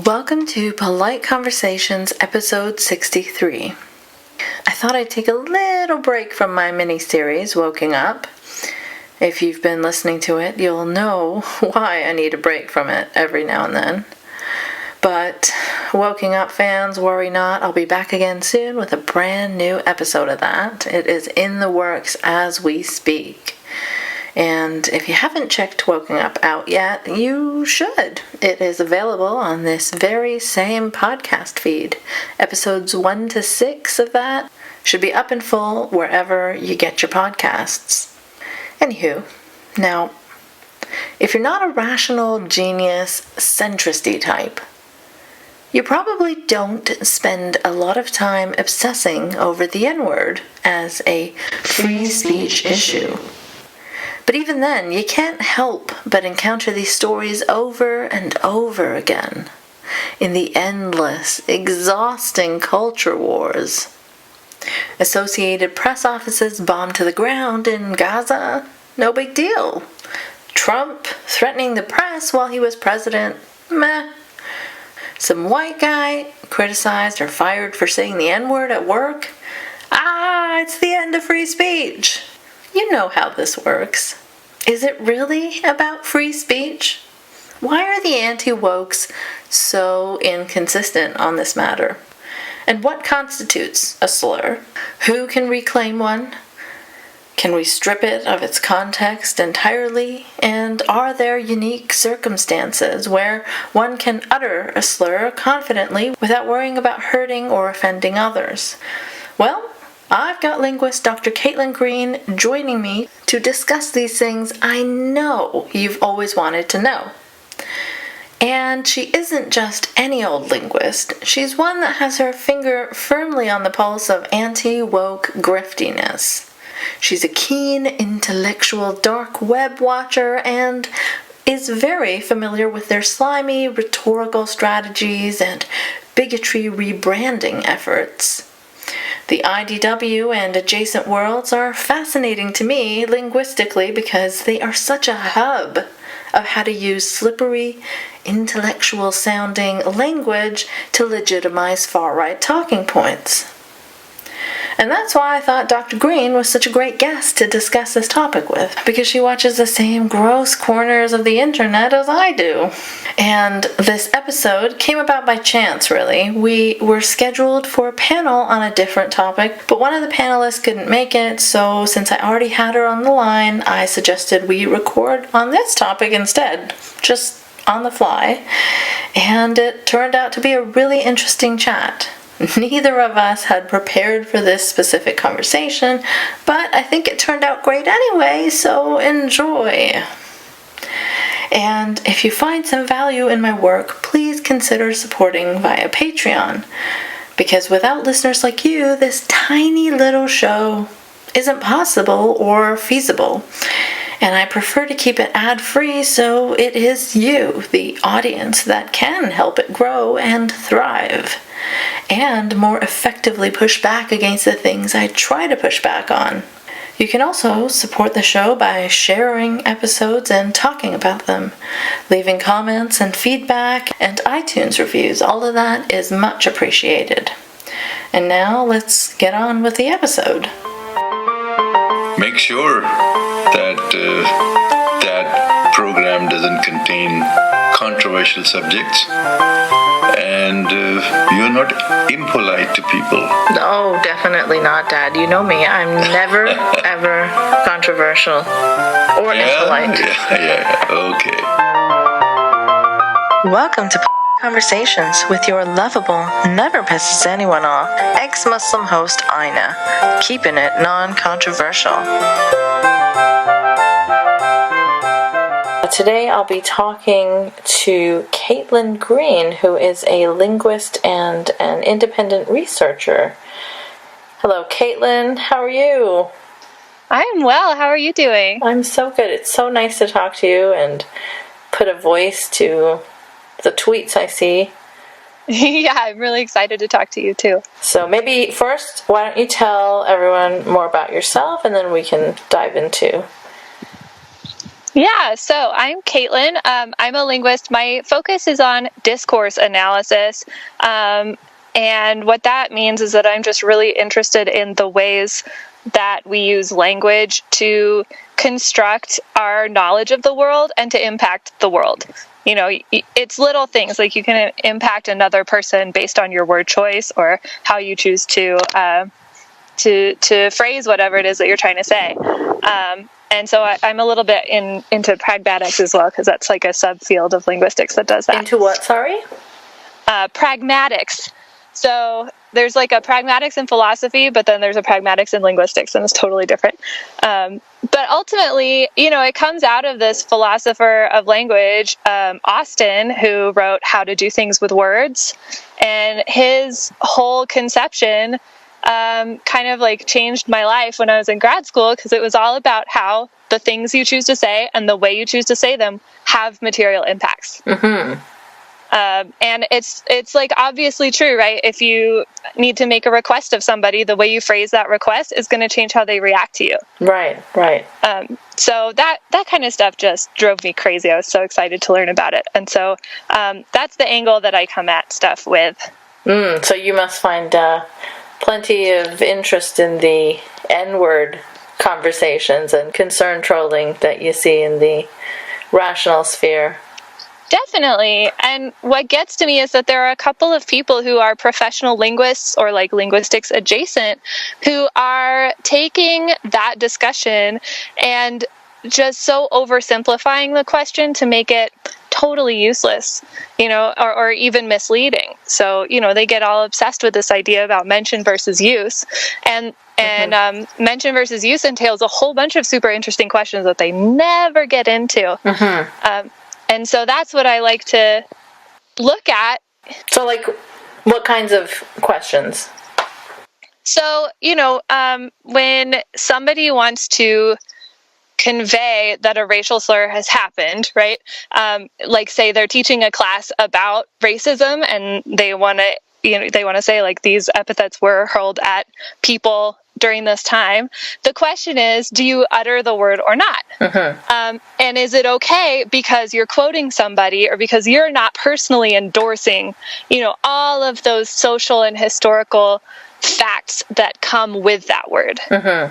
Welcome to Polite Conversations, episode 63. I thought I'd take a little break from my mini-series, Woking Up. If you've been listening to it, you'll know why I need a break from it every now and then. But Woking Up fans, worry not, I'll be back again soon with a brand new episode of that. It is in the works as we speak. And if you haven't checked Woking Up out yet, you should. It is available on this very same podcast feed. Episodes 1 to 6 of that should be up in full wherever you get your podcasts. Anywho, now, if you're not a rational, genius, centristy type, you probably don't spend a lot of time obsessing over the N-word as a free speech issue. But even then, you can't help but encounter these stories over and over again in the endless, exhausting culture wars. Associated Press offices bombed to the ground in Gaza? No big deal. Trump threatening the press while he was president? Meh. Some white guy criticized or fired for saying the N-word at work? It's the end of free speech. You know how this works. Is it really about free speech? Why are the anti-wokes so inconsistent on this matter? And what constitutes a slur? Who can reclaim one? Can we strip it of its context entirely? And are there unique circumstances where one can utter a slur confidently without worrying about hurting or offending others? Well, I've got linguist Dr. Caitlin Green joining me to discuss these things I know you've always wanted to know. And she isn't just any old linguist. She's one that has her finger firmly on the pulse of anti-woke griftiness. She's a keen, intellectual dark web watcher and is very familiar with their slimy rhetorical strategies and bigotry rebranding efforts. The IDW and adjacent worlds are fascinating to me linguistically because they are such a hub of how to use slippery, intellectual-sounding language to legitimize far-right talking points. And that's why I thought Dr. Green was such a great guest to discuss this topic with, because she watches the same gross corners of the internet as I do. And this episode came about by chance, really. We were scheduled for a panel on a different topic, but one of the panelists couldn't make it, so since I already had her on the line, I suggested we record on this topic instead, just on the fly. And it turned out to be a really interesting chat. Neither of us had prepared for this specific conversation, but I think it turned out great anyway, so enjoy. And if you find some value in my work, please consider supporting via Patreon, because without listeners like you, this tiny little show isn't possible or feasible. And I prefer to keep it ad-free, so it is you, the audience, that can help it grow and thrive, and more effectively push back against the things I try to push back on. You can also support the show by sharing episodes and talking about them, leaving comments and feedback, and iTunes reviews. All of that is much appreciated. And now let's get on with the episode. Make sure that that program doesn't contain controversial subjects, and you're not impolite to people. No, definitely not, Dad. You know me. I'm never, ever controversial or impolite. Yeah, okay. Welcome to Conversations with your lovable, never pisses anyone off, ex-Muslim host Ina, keeping it non-controversial. Today I'll be talking to Caitlin Green, who is a linguist and an independent researcher. Hello, Caitlin. How are you? I'm well. How are you doing? I'm so good. It's so nice to talk to you and put a voice to the tweets I see. Yeah, I'm really excited to talk to you too. So maybe first, why don't you tell everyone more about yourself, and then we can dive into Yeah, so I'm Caitlin. I'm a linguist. My focus is on discourse analysis. And what that means is that I'm just really interested in the ways that we use language to construct our knowledge of the world and to impact the world. You know, it's little things like you can impact another person based on your word choice or how you choose to phrase whatever it is that you're trying to say. And so I'm a little bit into pragmatics as well, because that's like a subfield of linguistics that does that. Into what, sorry? Pragmatics. So there's like a pragmatics in philosophy, but then there's a pragmatics in linguistics, and it's totally different. But ultimately, you know, it comes out of this philosopher of language, Austin, who wrote How to Do Things with Words. And his whole conception kind of like changed my life when I was in grad school, because it was all about how the things you choose to say and the way you choose to say them have material impacts. Mm-hmm. And it's like obviously true, right? If you need to make a request of somebody, the way you phrase that request is going to change how they react to you. Right. So that kind of stuff just drove me crazy. I was so excited to learn about it. And so that's the angle that I come at stuff with. So you must find plenty of interest in the N-word conversations and concern trolling that you see in the rational sphere. Definitely. And what gets to me is that there are a couple of people who are professional linguists or like linguistics adjacent who are taking that discussion and just so oversimplifying the question to make it totally useless, you know, or even misleading. So, you know, they get all obsessed with this idea about mention versus use. And mention versus use entails a whole bunch of super interesting questions that they never get into. Mm-hmm. And so that's what I like to look at. So, like, what kinds of questions? So, you know, when somebody wants to convey that a racial slur has happened, right? Like, say they're teaching a class about racism and they want to say like these epithets were hurled at people during this time. The question is, do you utter the word or not? Mm-hmm. And is it okay because you're quoting somebody or because you're not personally endorsing, you know, all of those social and historical facts that come with that word? Mm-hmm.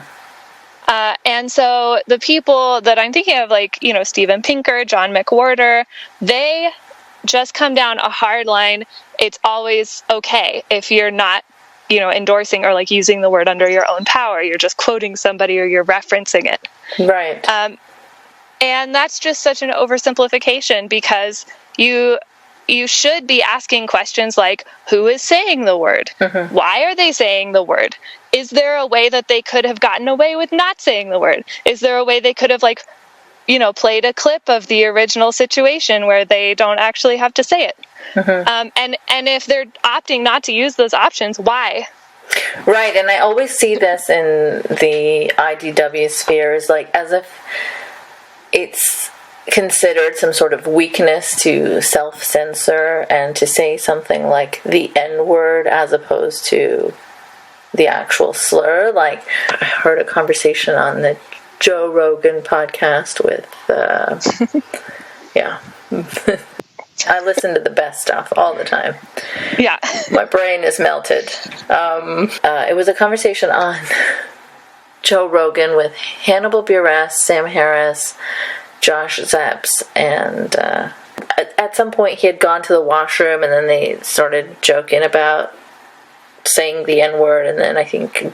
And so the people that I'm thinking of, like, you know, Steven Pinker, John McWhorter, they just come down a hard line. It's always okay if you're not, you know, endorsing or like using the word under your own power. You're just quoting somebody or you're referencing it. Right. And that's just such an oversimplification, because you should be asking questions like, who is saying the word? Mm-hmm. Why are they saying the word? Is there a way that they could have gotten away with not saying the word? Is there a way they could have, like, you know, played a clip of the original situation where they don't actually have to say it? Mm-hmm. And if they're opting not to use those options, why? Right, and I always see this in the IDW spheres, like as if it's considered some sort of weakness to self-censor and to say something like the N-word as opposed to the actual slur. Like, I heard a conversation on the Joe Rogan podcast with, yeah. I listen to the best stuff all the time. Yeah. My brain is melted. It was a conversation on Joe Rogan with Hannibal Buress, Sam Harris, Josh Zepps, and at some point he had gone to the washroom and then they started joking about saying the N-word, and then I think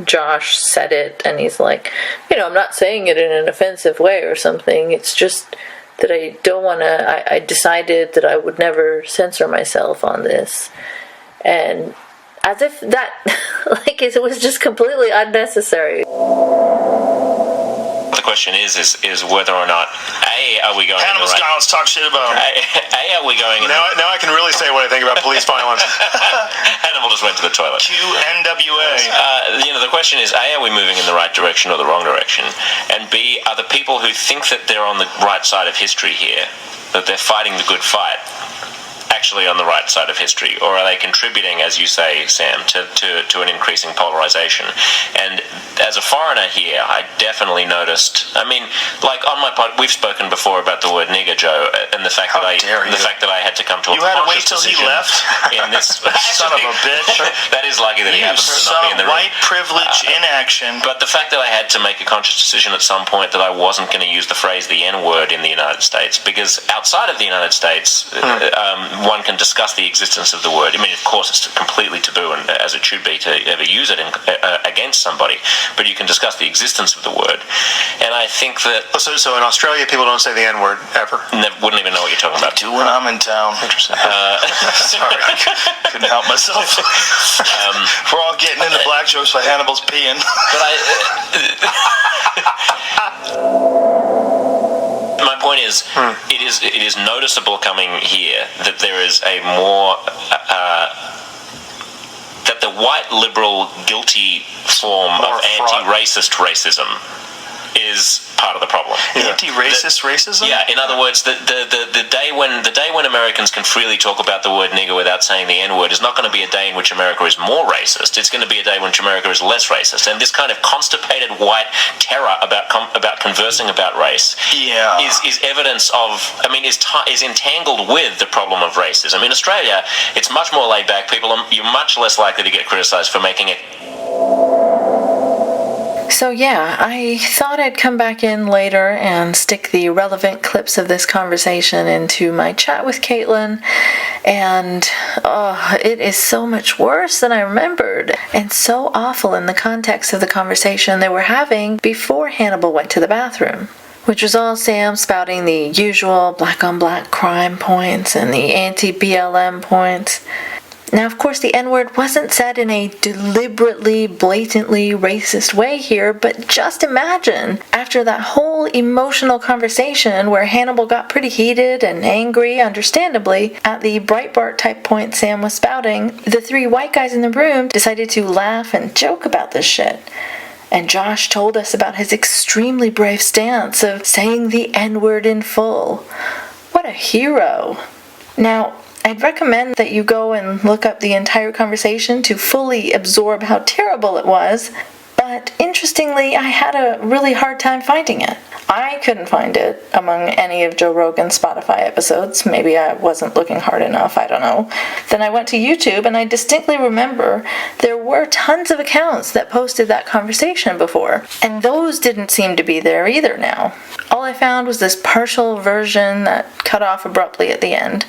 Josh said it and he's like, you know, I'm not saying it in an offensive way or something, it's just that I don't want to, I decided that I would never censor myself on this. And as if that, like, it was just completely unnecessary. The question is whether or not, A, are we going Hannibal in the right... let's talk shit about him. A, are we going in now I can really say what I think about police violence. Hannibal just went to the toilet. QNWA. The question is, A, are we moving in the right direction or the wrong direction? And B, are the people who think that they're on the right side of history here, that they're fighting the good fight, actually on the right side of history, or are they contributing, as you say, Sam, to an increasing polarization? And as a foreigner here, I definitely noticed. I mean, like on my pod, we've spoken before about the word nigger, Joe, and the fact that I had to come to a You had to wait conscious till he decision left? in this. Son of a bitch. That is lucky that he happens to not be in the room. White privilege in action. But the fact that I had to make a conscious decision at some point that I wasn't going to use the phrase the N-word in the United States, because outside of the United States, one can discuss the existence of the word. I mean, of course, it's completely taboo, and as it should be, to ever use it against somebody. But you can discuss the existence of the word. And I think that... So in Australia, people don't say the N-word ever? Wouldn't even know what you're talking about. Do when I'm in town. Interesting. Sorry, I couldn't help myself. We're all getting into black jokes by Hannibal's peeing. But my point is, it is noticeable coming here that there is a more that the white liberal guilty form of anti-racist racism is part of the problem. Anti-racist racism? Yeah. In other words, the day when Americans can freely talk about the word nigger without saying the N-word is not going to be a day in which America is more racist. It's going to be a day in which America is less racist. And this kind of constipated white terror about conversing about race is evidence of. I mean, is entangled with the problem of racism. In Australia, it's much more laid back. You're much less likely to get criticized for making it. So yeah, I thought I'd come back in later and stick the relevant clips of this conversation into my chat with Caitlin, and it is so much worse than I remembered, and so awful in the context of the conversation they were having before Hannibal went to the bathroom, which was all Sam spouting the usual black-on-black crime points and the anti-BLM points. Now, of course, the N-word wasn't said in a deliberately, blatantly racist way here, but just imagine, after that whole emotional conversation where Hannibal got pretty heated and angry, understandably, at the Breitbart-type point Sam was spouting, the three white guys in the room decided to laugh and joke about this shit. And Josh told us about his extremely brave stance of saying the N-word in full. What a hero. Now, I'd recommend that you go and look up the entire conversation to fully absorb how terrible it was, but interestingly, I had a really hard time finding it. I couldn't find it among any of Joe Rogan's Spotify episodes. Maybe I wasn't looking hard enough, I don't know. Then I went to YouTube, and I distinctly remember there were tons of accounts that posted that conversation before, and those didn't seem to be there either now. All I found was this partial version that cut off abruptly at the end.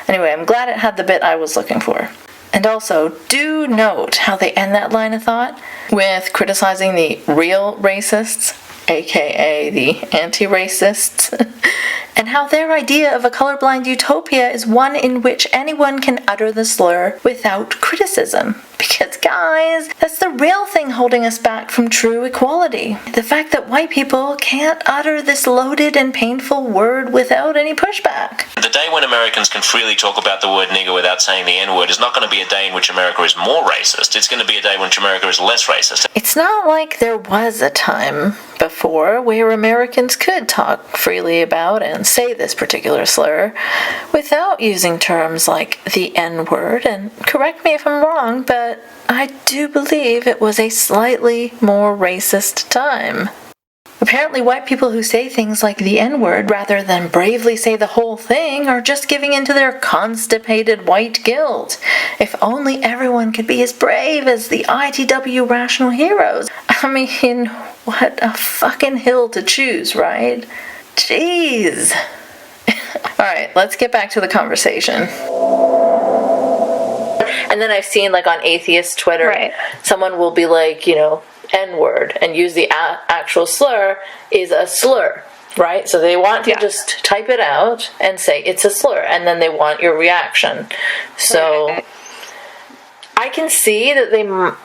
Anyway, I'm glad it had the bit I was looking for. And also, do note how they end that line of thought with criticizing the real racists, aka the anti-racists, and how their idea of a colorblind utopia is one in which anyone can utter the slur without criticism. Because guys, that's the real thing holding us back from true equality. The fact that white people can't utter this loaded and painful word without any pushback. The day when Americans can freely talk about the word nigger without saying the N-word is not going to be a day in which America is more racist. It's going to be a day in which America is less racist. It's not like there was a time before where Americans could talk freely about and say this particular slur without using terms like the N-word, and correct me if I'm wrong, but I do believe it was a slightly more racist time. Apparently, white people who say things like the N-word rather than bravely say the whole thing are just giving into their constipated white guilt. If only everyone could be as brave as the ITW rational heroes. I mean, what a fucking hill to choose, right? Jeez. Alright, let's get back to the conversation. And then I've seen, like, on atheist Twitter, Right. someone will be like, N-word, and use the actual slur is a slur, right? So they want to just type it out and say it's a slur, and then they want your reaction. So Right. I can see that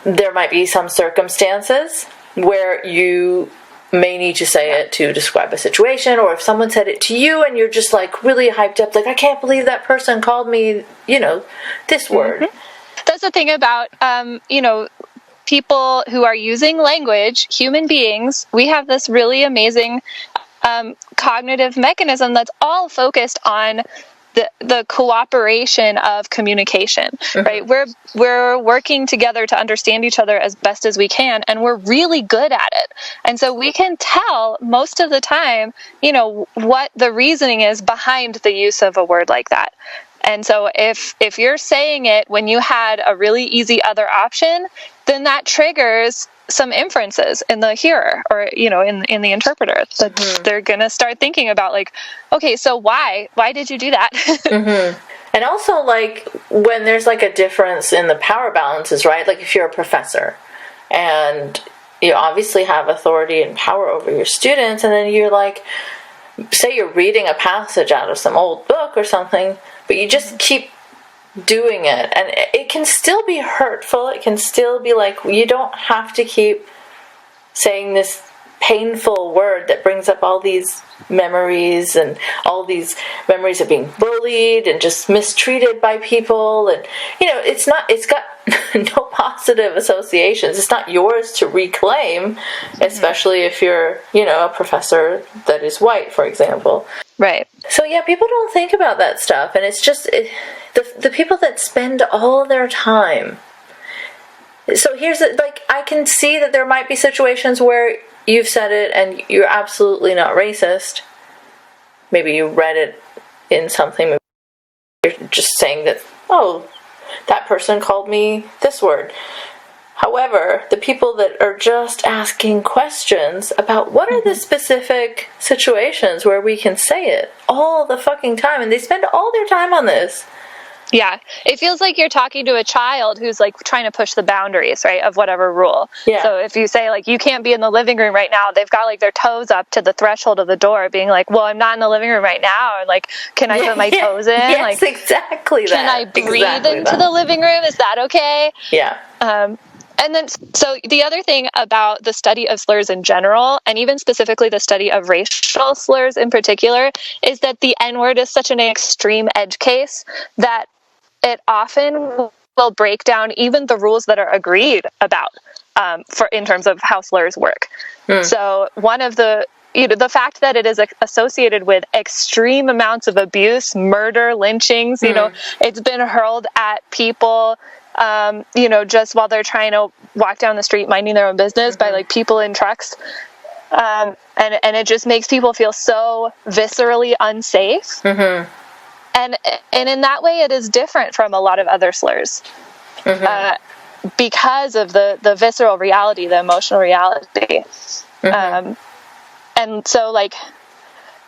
there might be some circumstances where you may need to say it to describe a situation, or if someone said it to you and you're just like really hyped up, like, I can't believe that person called me, this word. That's the thing about, people who are using language, human beings. We have this really amazing cognitive mechanism that's all focused on the cooperation of communication, right? We're working together to understand each other as best as we can, and we're really good at it. And so we can tell most of the time, what the reasoning is behind the use of a word like that. And so if you're saying it when you had a really easy other option, then that triggers some inferences in the hearer, or in the interpreter, that they're gonna start thinking about, like, okay, so why did you do that? And also, like, when there's like a difference in the power balances, right? Like if you're a professor and you obviously have authority and power over your students, and then you're like, say you're reading a passage out of some old book or something, but you just keep doing it, and it can still be hurtful. It can still be like, you don't have to keep saying this painful word that brings up all these memories, and all these memories of being bullied and just mistreated by people, and it's got no positive associations. It's not yours to reclaim, especially if you're a professor that is white, for example. Right. So yeah, people don't think about that stuff, and it's just the people that spend all their time. So I can see that there might be situations where you've said it and you're absolutely not racist. Maybe you read it in something. You're just saying that, oh, that person called me this word. However, the people that are just asking questions about what are the specific situations where we can say it all the fucking time, and they spend all their time on this. Yeah, it feels like you're talking to a child who's like trying to push the boundaries, right, of whatever rule. Yeah. So if you say like, you can't be in the living room right now, they've got like their toes up to the threshold of the door, being like, well, I'm not in the living room right now, and like, can I put my toes in? Yes, like, exactly that. Can I breathe into the living room? Is that okay? Yeah. And then, so the other thing about the study of slurs in general, and even specifically the study of racial slurs in particular, is that the N-word is such an extreme edge case that it often will break down even the rules that are agreed about in terms of how slurs work. So one of the fact that it is associated with extreme amounts of abuse, murder, lynchings, it's been hurled at people, just while they're trying to walk down the street minding their own business by like people in trucks. And it just makes people feel so viscerally unsafe. And in that way, it is different from a lot of other slurs because of the visceral reality, the emotional reality. And so, like,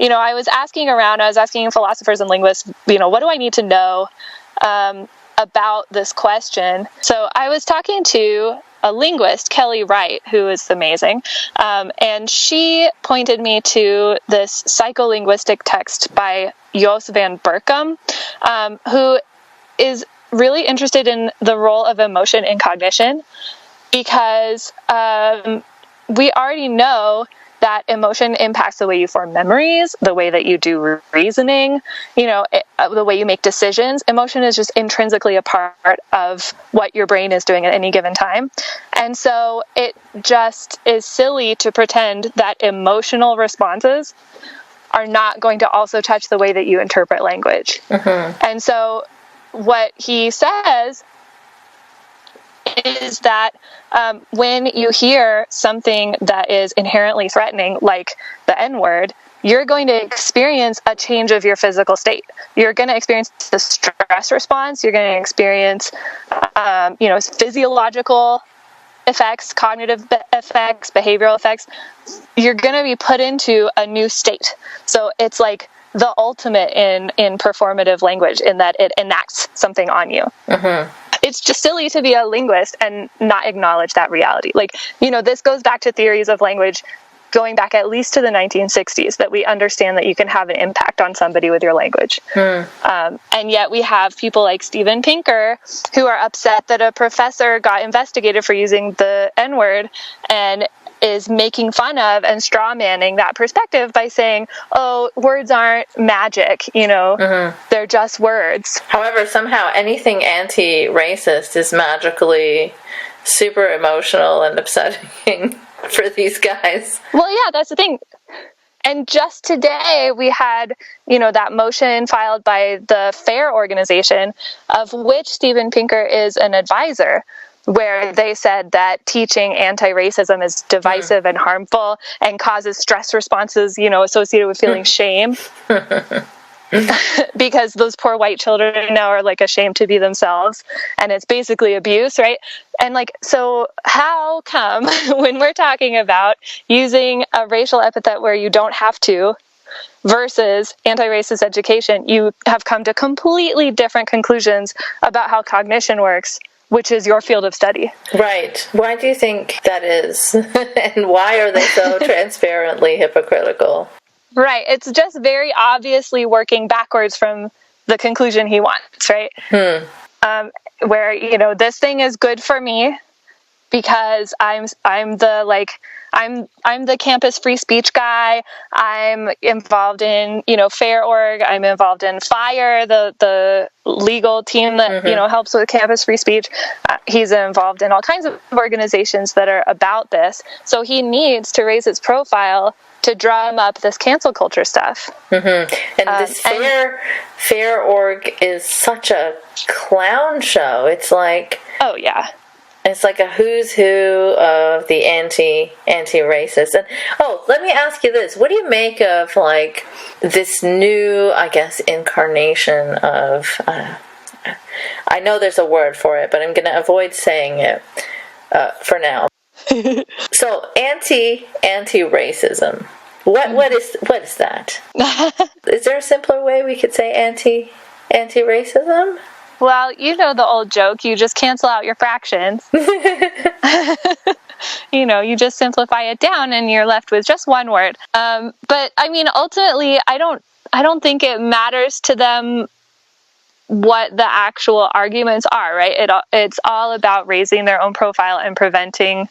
I was asking philosophers and linguists, what do I need to know about this question? So I was talking to a linguist, Kelly Wright, who is amazing, and she pointed me to this psycholinguistic text by Jos van Berkom, who is really interested in the role of emotion in cognition, because we already know that emotion impacts the way you form memories, the way that you do reasoning, the way you make decisions. Emotion is just intrinsically a part of what your brain is doing at any given time. And so it just is silly to pretend that emotional responses are not going to also touch the way that you interpret language. And so what he says is that when you hear something that is inherently threatening, like the N-word, you're going to experience a change of your physical state. You're going to experience the stress response. You're going to experience, physiological effects, cognitive effects, behavioral effects. You're going to be put into a new state. So it's like the ultimate in performative language, in that it enacts something on you. It's just silly to be a linguist and not acknowledge that reality. Like, this goes back to theories of language going back at least to the 1960s, that we understand that you can have an impact on somebody with your language. And yet we have people like Steven Pinker who are upset that a professor got investigated for using the N-word and is making fun of and straw manning that perspective by saying, oh, words aren't magic, they're just words. However, somehow anything anti-racist is magically super emotional and upsetting for these guys. Well, yeah, that's the thing. And just today we had, that motion filed by the FAIR organization, of which Steven Pinker is an advisor, where they said that teaching anti-racism is divisive and harmful and causes stress responses, associated with feeling shame. Because those poor white children now are like ashamed to be themselves, and it's basically abuse, right? And so how come when we're talking about using a racial epithet where you don't have to versus anti-racist education, you have come to completely different conclusions about how cognition works, which is your field of study? Right. Why do you think that is? And why are they so transparently hypocritical? Right. It's just very obviously working backwards from the conclusion he wants, right? Where, this thing is good for me because I'm the campus free speech guy. I'm involved in, FAIR org. I'm involved in FIRE, the legal team that, helps with campus free speech. He's involved in all kinds of organizations that are about this. So he needs to raise his profile to drum up this cancel culture stuff. And this FAIR org is such a clown show. It's like... Oh, yeah. It's like a who's who of the anti-racist. And let me ask you this: what do you make of this new, I guess, incarnation of? I know there's a word for it, but I'm going to avoid saying it for now. So anti-racism. What is that? Is there a simpler way we could say anti-racism? Well, the old joke, you just cancel out your fractions. You just simplify it down and you're left with just one word. But I mean, ultimately, I don't think it matters to them what the actual arguments are, right? It's all about raising their own profile and preventing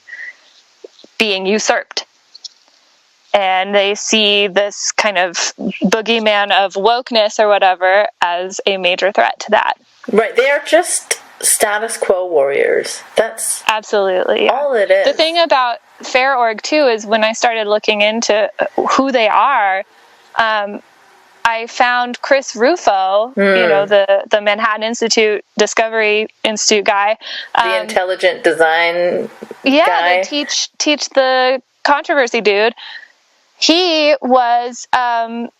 being usurped. And they see this kind of boogeyman of wokeness or whatever as a major threat to that. Right. They are just status quo warriors. That's absolutely all it is. The thing about FAIR org, too, is when I started looking into who they are, I found Chris Rufo, the Manhattan Institute Discovery Institute guy. The intelligent design they guy. teach the controversy dude. He was on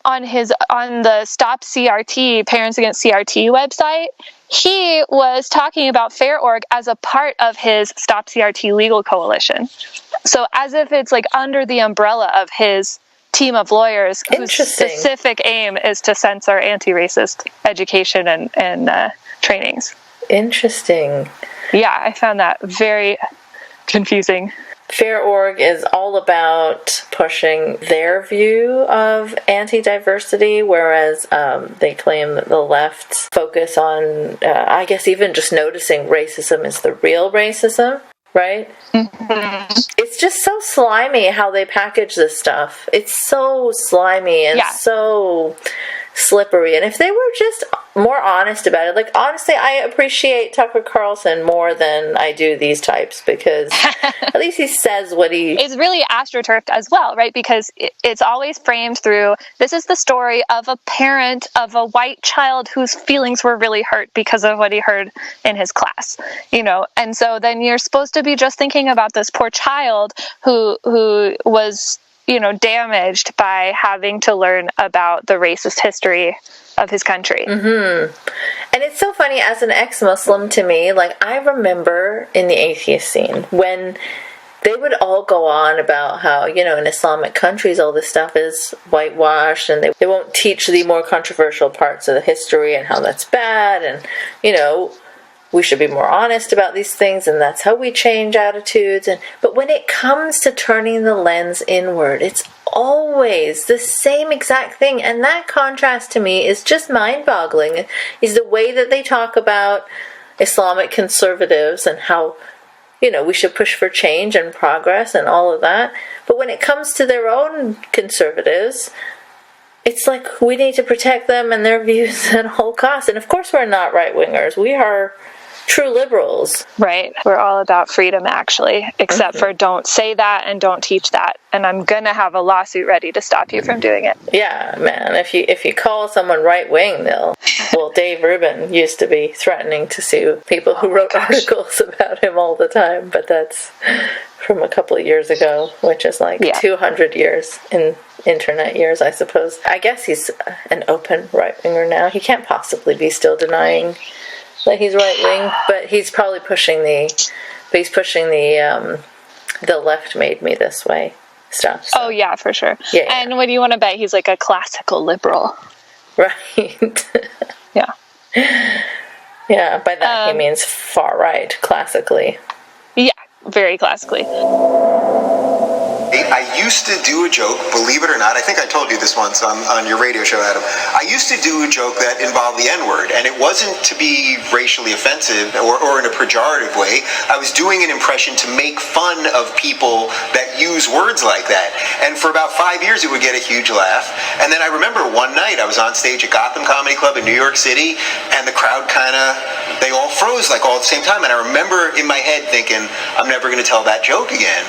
the Stop CRT, Parents Against CRT website. He was talking about FAIR org as a part of his Stop CRT legal coalition. So as if it's under the umbrella of his team of lawyers whose specific aim is to censor anti-racist education and trainings. Interesting. Yeah, I found that very confusing. FAIR org is all about pushing their view of anti-diversity, whereas they claim that the left focus on, I guess, even just noticing racism is the real racism, right? Mm-hmm. It's just so slimy how they package this stuff. It's so slimy and so slippery. And if they were just more honest about it, honestly, I appreciate Tucker Carlson more than I do these types, because at least he says what he... It's really astroturfed as well, right? Because it's always framed through, this is the story of a parent of a white child whose feelings were really hurt because of what he heard in his class, and so then you're supposed to be just thinking about this poor child who was damaged by having to learn about the racist history of his country. Mm-hmm. And it's so funny, as an ex-Muslim, to me, I remember in the atheist scene when they would all go on about how, in Islamic countries all this stuff is whitewashed and they won't teach the more controversial parts of the history and how that's bad, and, we should be more honest about these things, and that's how we change attitudes. But when it comes to turning the lens inward, it's always the same exact thing. And that contrast to me is just mind-boggling, is the way that they talk about Islamic conservatives and how, we should push for change and progress and all of that. But when it comes to their own conservatives, it's like we need to protect them and their views at all costs. And of course we're not right-wingers. We are true liberals. Right. We're all about freedom, actually, except for don't say that and don't teach that. And I'm going to have a lawsuit ready to stop you from doing it. Yeah, man. If you call someone right-wing, well, Dave Rubin used to be threatening to sue people who wrote articles about him all the time, but that's from a couple of years ago, which is 200 years in internet years, I suppose. I guess he's an open right-winger now. He can't possibly be still denying that he's right-wing, but he's probably pushing the left made me this way stuff. So. Oh, yeah, for sure. Yeah. And what do you want to bet? He's like a classical liberal. Right. Yeah. Yeah, by that he means far right, classically. Yeah, very classically. I used to do a joke, believe it or not. I think I told you this once on your radio show, Adam. I used to do a joke that involved the N-word, and it wasn't to be racially offensive or in a pejorative way. I was doing an impression to make fun of people that use words like that. And for about 5 years, it would get a huge laugh. And then I remember one night I was on stage at Gotham Comedy Club in New York City, and the crowd they all froze all at the same time. And I remember in my head thinking, I'm never going to tell that joke again.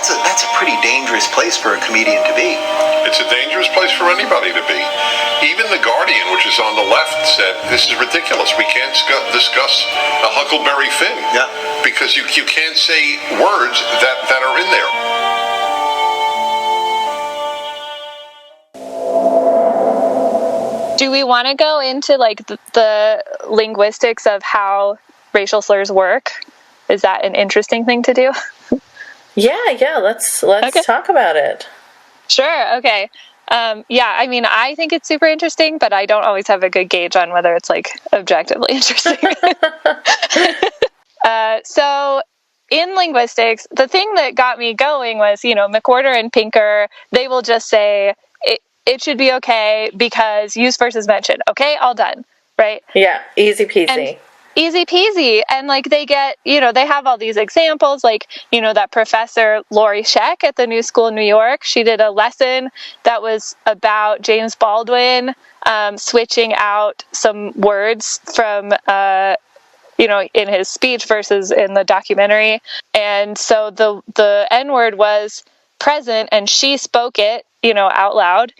That's a pretty dangerous place for a comedian to be. It's a dangerous place for anybody to be. Even The Guardian, which is on the left, said this is ridiculous. We can't discuss a Huckleberry Finn. Yeah. Because you can't say words that are in there. Do we want to go into the linguistics of how racial slurs work? Is that an interesting thing to do? Yeah, let's talk about it. Sure, okay. I mean, I think it's super interesting, but I don't always have a good gauge on whether it's objectively interesting. So in linguistics, the thing that got me going was, McWhorter and Pinker, they will just say it should be okay because use versus mention. Okay, all done, right? Yeah, easy peasy. Easy peasy. And they get, they have all these examples, that professor Lori Scheck at the New School in New York, she did a lesson that was about James Baldwin switching out some words from, in his speech versus in the documentary. And so the N-word was present and she spoke it, out loud.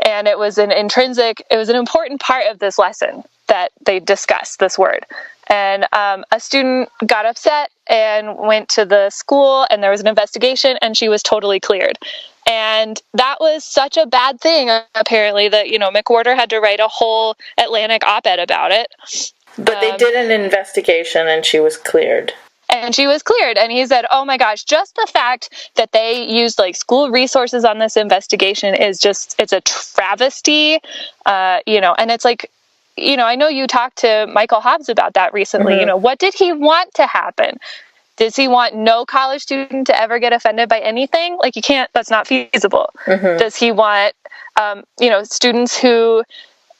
And it was an important part of this lesson that they discussed this word. And a student got upset and went to the school and there was an investigation and she was totally cleared. And that was such a bad thing, apparently, that, McWhorter had to write a whole Atlantic op-ed about it. But they did an investigation and she was cleared. And she was cleared. And he said, oh my gosh, just the fact that they used school resources on this investigation is it's a travesty, and it's I know you talked to Michael Hobbs about that recently. Mm-hmm. What did he want to happen? Does he want no college student to ever get offended by anything? You can't, that's not feasible. Mm-hmm. Does he want, students who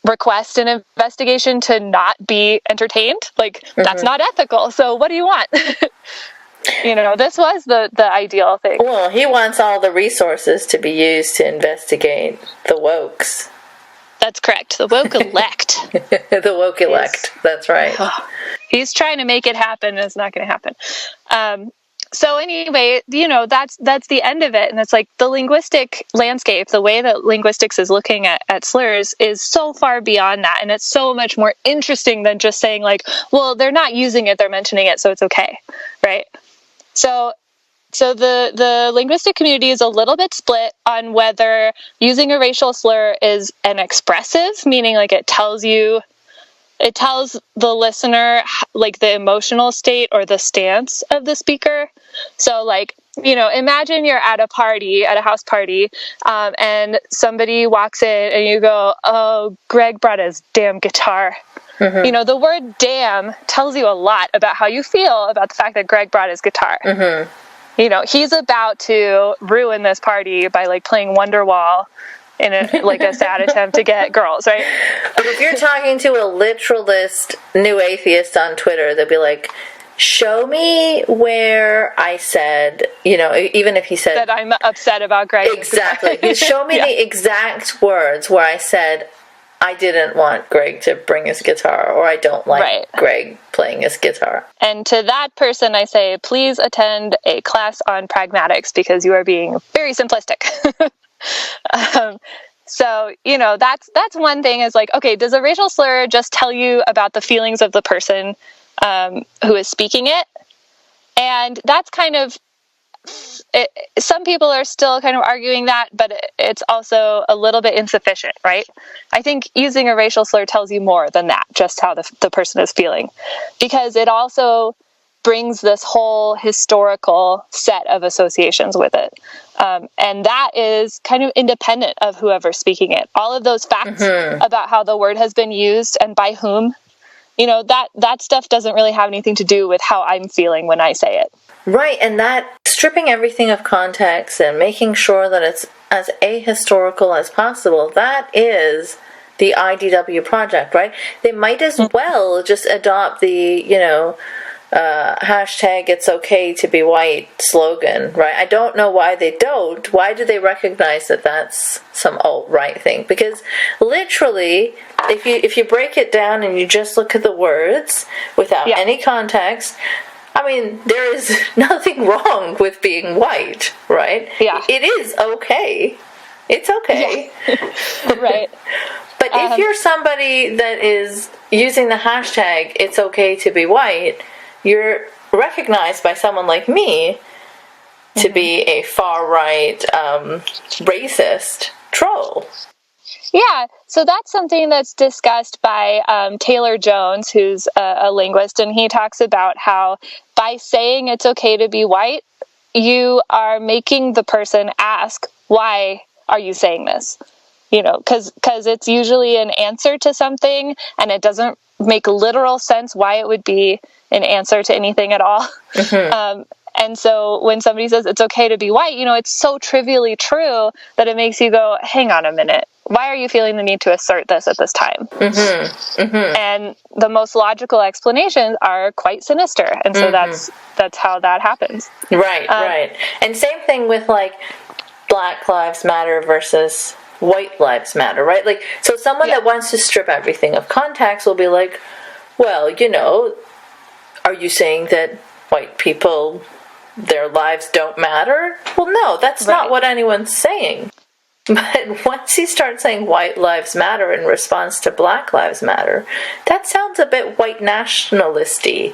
request an investigation to not be entertained? Mm-hmm. That's not ethical. So what do you want? This was the ideal thing. Well, he wants all the resources to be used to investigate the wokes. That's correct. The woke elect. The woke elect. That's right. He's trying to make it happen, and it's not going to happen. So anyway, that's the end of it. And it's the linguistic landscape, the way that linguistics is looking at slurs is so far beyond that. And it's so much more interesting than just saying well, they're not using it, they're mentioning it, so it's okay. Right? So the linguistic community is a little bit split on whether using a racial slur is an expressive, meaning it tells the listener the emotional state or the stance of the speaker. So imagine you're at a house party, and somebody walks in and you go, oh, Greg brought his damn guitar. Mm-hmm. The word damn tells you a lot about how you feel about the fact that Greg brought his guitar. Mm-hmm. He's about to ruin this party by playing Wonderwall in a sad attempt to get girls, right? But if you're talking to a literalist new atheist on Twitter, they'll be like, show me where I said, even if he said... That I'm upset about Greg. Exactly. Show me the exact words where I said, I didn't want Greg to bring his guitar, or I don't like Greg playing his guitar. And to that person, I say, please attend a class on pragmatics, because you are being very simplistic. So, that's one thing is like, okay, does a racial slur just tell you about the feelings of the person who is speaking it? And that's kind of, some people are still kind of arguing that, but it's also a little bit insufficient, right? I think using a racial slur tells you more than that, just how the person is feeling, because it also brings this whole historical set of associations with it. And that is kind of independent of whoever's speaking it. All of those facts about how the word has been used and by whom, that stuff doesn't really have anything to do with how I'm feeling when I say it. Right, and that stripping everything of context and making sure that it's as ahistorical as possible, that is the IDW project, right? They might as well just adopt the, hashtag it's okay to be white slogan, right? I don't know why they don't. Why do they recognize that that's some alt-right thing? Because literally, if you break it down and you just look at the words without any context, I mean, there is nothing wrong with being white, right? Yeah. It is okay. It's okay. Yeah. Right. But if you're somebody that is using the hashtag it's okay to be white, you're recognized by someone like me to be a far-right racist troll. Yeah, so that's something that's discussed by Taylor Jones, who's a linguist, and he talks about how by saying it's okay to be white, you are making the person ask, why are you saying this? Because it's usually an answer to something, and it doesn't make literal sense why it would be an answer to anything at all. And so when somebody says it's okay to be white, it's so trivially true that it makes you go, hang on a minute. Why are you feeling the need to assert this at this time? And the most logical explanations are quite sinister. And so that's how that happens. Right, right. And same thing with like Black Lives Matter versus White Lives Matter, right? Like, so someone that wants to strip everything of context will be like, well, are you saying that white people, their lives don't matter? Well, no, that's not what anyone's saying. But once you start saying white lives matter in response to Black Lives Matter, that sounds a bit white nationalist-y.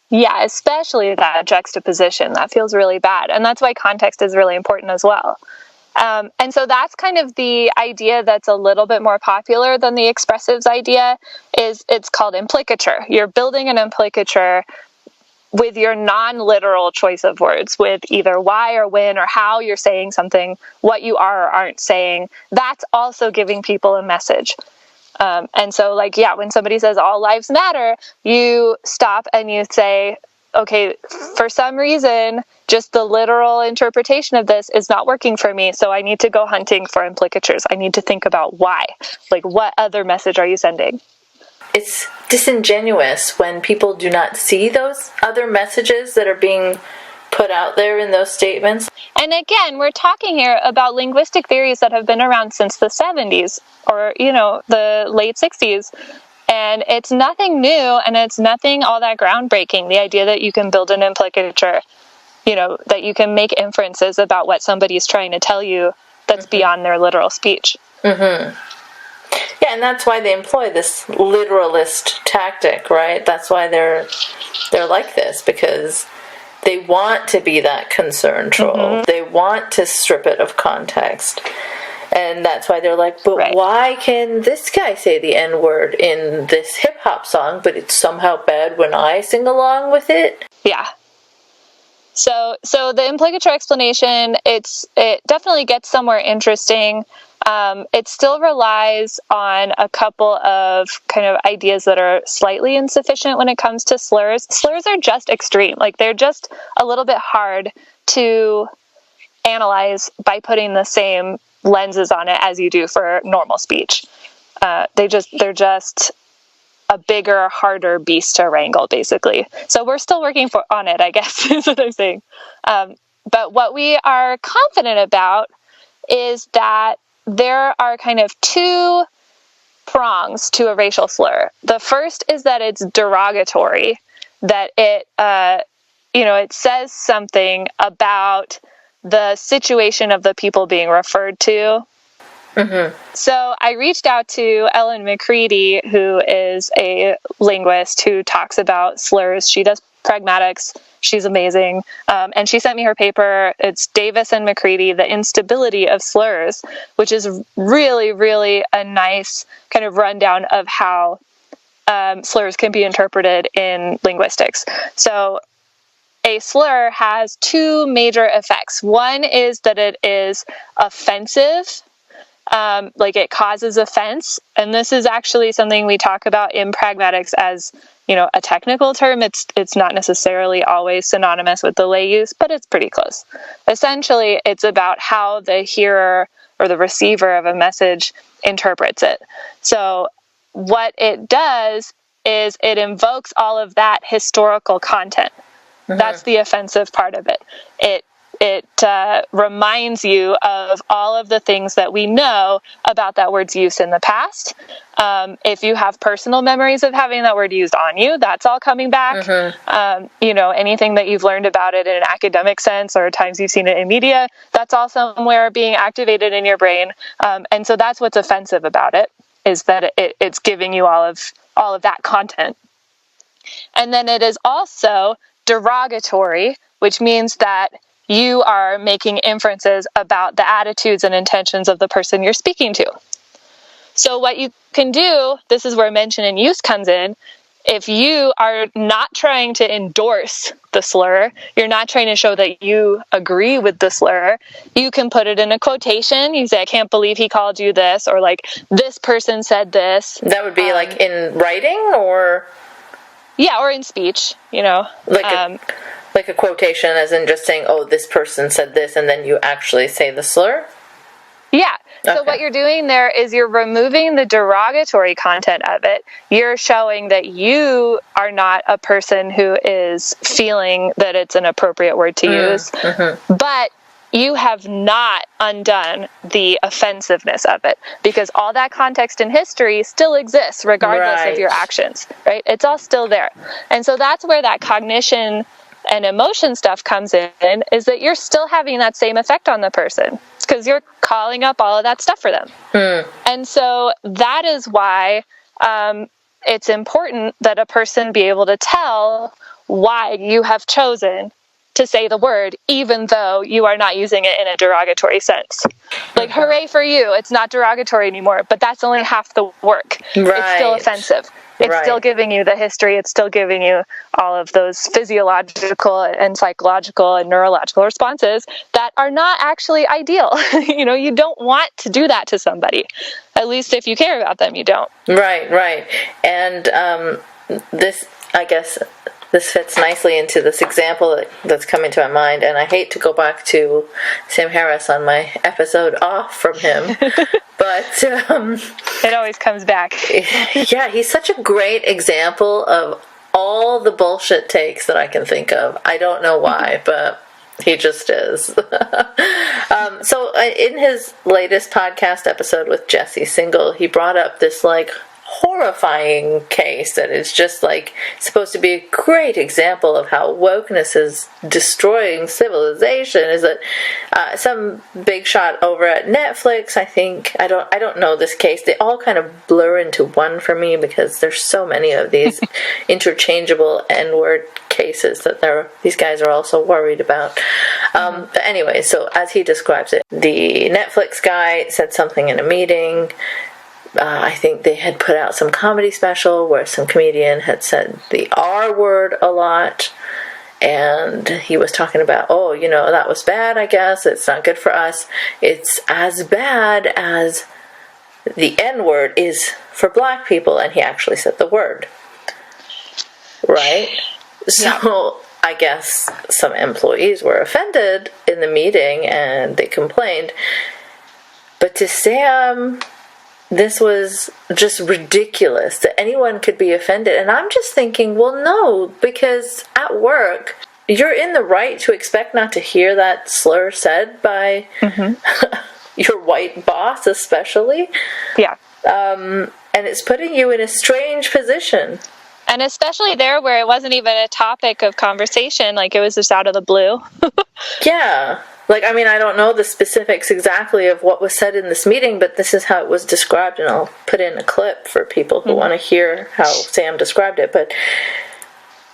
Yeah, especially that juxtaposition. That feels really bad. And that's why context is really important as well. And so that's kind of the idea that's a little bit more popular than the expressives idea. It's called implicature. You're building an implicature with your non-literal choice of words, with either why or when or how you're saying something, what you are or aren't saying. That's also giving people a message. And so, when somebody says all lives matter, you stop and you say, okay, for some reason, just the literal interpretation of this is not working for me, so I need to go hunting for implicatures. I need to think about why. Like, what other message are you sending? It's disingenuous when people do not see those other messages that are being put out there in those statements. And again, we're talking here about linguistic theories that have been around since the 70s or, the late 60s. And it's nothing new, and it's nothing all that groundbreaking. The idea that you can build an implicature, that you can make inferences about what somebody's trying to tell you that's beyond their literal speech. Yeah, and that's why they employ this literalist tactic, right? That's why they're like this, because they want to be that concern troll. They want to strip it of context. And that's why they're like, but why can this guy say the N-word in this hip-hop song, but it's somehow bad when I sing along with it? Yeah. So the implicature explanation, it definitely gets somewhere interesting. It still relies on a couple of kind of ideas that are slightly insufficient when it comes to slurs. Slurs are just extreme. Like, they're just a little bit hard to analyze by putting the same lenses on it as you do for normal speech. They're just a bigger, harder beast to wrangle, basically. So we're still working on it, I guess, is what I'm saying. But what we are confident about is that there are kind of two prongs to a racial slur. The first is that it's derogatory, that it, it says something about the situation of the people being referred to. Mm-hmm. So I reached out to Ellen McCready, who is a linguist who talks about slurs. She does pragmatics. She's amazing. And she sent me her paper. It's Davis and McCready, The Instability of Slurs, which is really, really a nice kind of rundown of how slurs can be interpreted in linguistics. So a slur has two major effects. One is that it is offensive. Like it causes offense. And this is actually something we talk about in pragmatics as, a technical term. It's not necessarily always synonymous with the lay use, but it's pretty close. Essentially, it's about how the hearer or the receiver of a message interprets it. So what it does is it invokes all of that historical content. Mm-hmm. That's the offensive part of it. It reminds you of all of the things that we know about that word's use in the past. If you have personal memories of having that word used on you, that's all coming back. Mm-hmm. Anything that you've learned about it in an academic sense or times you've seen it in media, that's all somewhere being activated in your brain. And so that's what's offensive about it, is that it's giving you all of that content. And then it is also derogatory, which means that you are making inferences about the attitudes and intentions of the person you're speaking to. So what you can do, this is where mention and use comes in. If you are not trying to endorse the slur, you're not trying to show that you agree with the slur, you can put it in a quotation. You say, I can't believe he called you this, or like, this person said this. That would be like in writing or? Yeah, or in speech, Like a quotation, as in just saying, oh, this person said this, and then you actually say the slur? Yeah. So Okay. What you're doing there is you're removing the derogatory content of it. You're showing that you are not a person who is feeling that it's an appropriate word to use, but you have not undone the offensiveness of it, because all that context and history still exists regardless of your actions, right? It's all still there. And so that's where that cognition and emotion stuff comes in, is that you're still having that same effect on the person. It's because you're calling up all of that stuff for them. And so that is why it's important that a person be able to tell why you have chosen to say the word, even though you are not using it in a derogatory sense. Like, hooray for you, it's not derogatory anymore, but that's only half the work. Right. It's still offensive. It's still giving you the history. It's still giving you all of those physiological and psychological and neurological responses that are not actually ideal. You don't want to do that to somebody. At least if you care about them, you don't. Right. And this fits nicely into this example that's coming to my mind, and I hate to go back to Sam Harris on my episode off from him, but it always comes back. Yeah, he's such a great example of all the bullshit takes that I can think of. I don't know why, but he just is. So in his latest podcast episode with Jesse Singal, he brought up this horrifying case that is just supposed to be a great example of how wokeness is destroying civilization. Is that some big shot over at Netflix? I think I don't know this case. They all kind of blur into one for me because there's so many of these interchangeable N-word cases that these guys are also worried about. But anyway, so as he describes it, the Netflix guy said something in a meeting. I think they had put out some comedy special where some comedian had said the R word a lot, and he was talking about, that was bad, I guess. It's not good for us. It's as bad as the N word is for black people, and he actually said the word. Right? So I guess some employees were offended in the meeting, and they complained. But to Sam, this was just ridiculous that anyone could be offended. And I'm just thinking, well, no, because at work, you're in the right to expect not to hear that slur said by your white boss, especially. Yeah. And it's putting you in a strange position. And especially there where it wasn't even a topic of conversation, like it was just out of the blue. Yeah. Like, I mean, I don't know the specifics exactly of what was said in this meeting, but this is how it was described, and I'll put in a clip for people who want to hear how Sam described it. But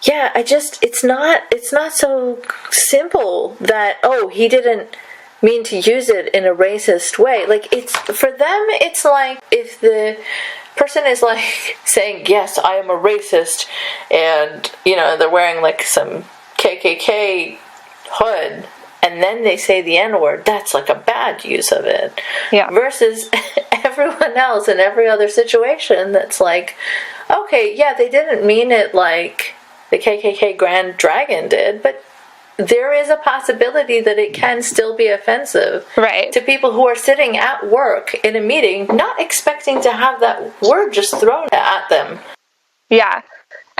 yeah, it's not so simple that, oh, he didn't mean to use it in a racist way. Like, it's, for them, it's like if the person is like saying, yes, I am a racist, and, you know, they're wearing like some KKK hood, and then they say the N-word, that's like a bad use of it. Yeah. Versus everyone else in every other situation that's like, okay, yeah, they didn't mean it like the KKK Grand Dragon did, but there is a possibility that it can still be offensive to people who are sitting at work in a meeting, not expecting to have that word just thrown at them. Yeah.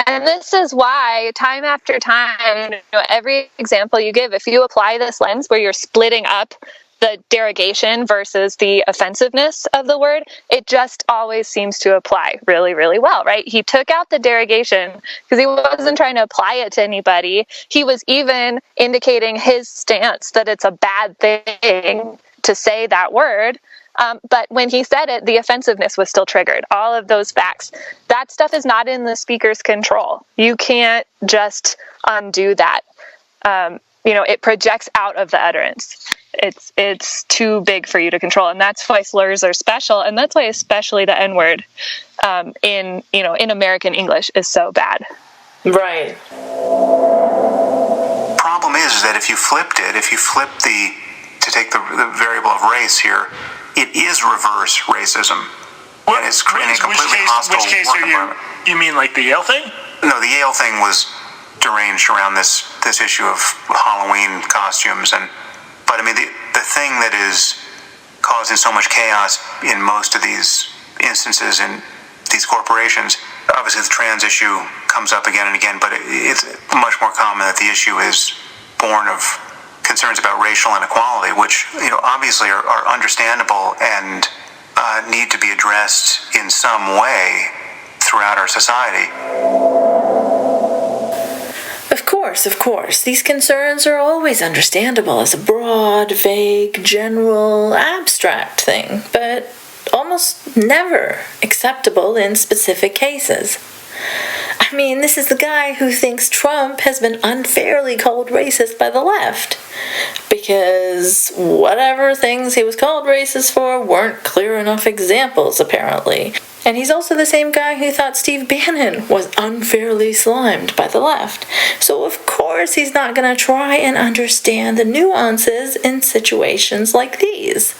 And this is why, time after time, you know, every example you give, if you apply this lens where you're splitting up the derogation versus the offensiveness of the word, it just always seems to apply really, really well, right? He took out the derogation because he wasn't trying to apply it to anybody. He was even indicating his stance that it's a bad thing to say that word. But when he said it, the offensiveness was still triggered. All of those facts. That stuff is not in the speaker's control. You can't just undo that. You know, it projects out of the utterance. It's too big for you to control, and that's why slurs are special, and that's why especially the N-word in American English is so bad. Right. Problem is that if you flip to take the variable of race here, it is reverse racism. And it's creating a completely hostile which case work are environment. you mean like the Yale thing? No, the Yale thing was deranged around this issue of Halloween costumes, but I mean the thing that is causing so much chaos in most of these instances in these corporations, obviously the trans issue comes up again and again, but it's much more common that the issue is born of concerns about racial inequality, which, you know, obviously are understandable and need to be addressed in some way throughout our society. Of course. These concerns are always understandable as a broad, vague, general, abstract thing, but almost never acceptable in specific cases. I mean, this is the guy who thinks Trump has been unfairly called racist by the left because whatever things he was called racist for weren't clear enough examples, apparently. And he's also the same guy who thought Steve Bannon was unfairly slimed by the left. So of course he's not going to try and understand the nuances in situations like these.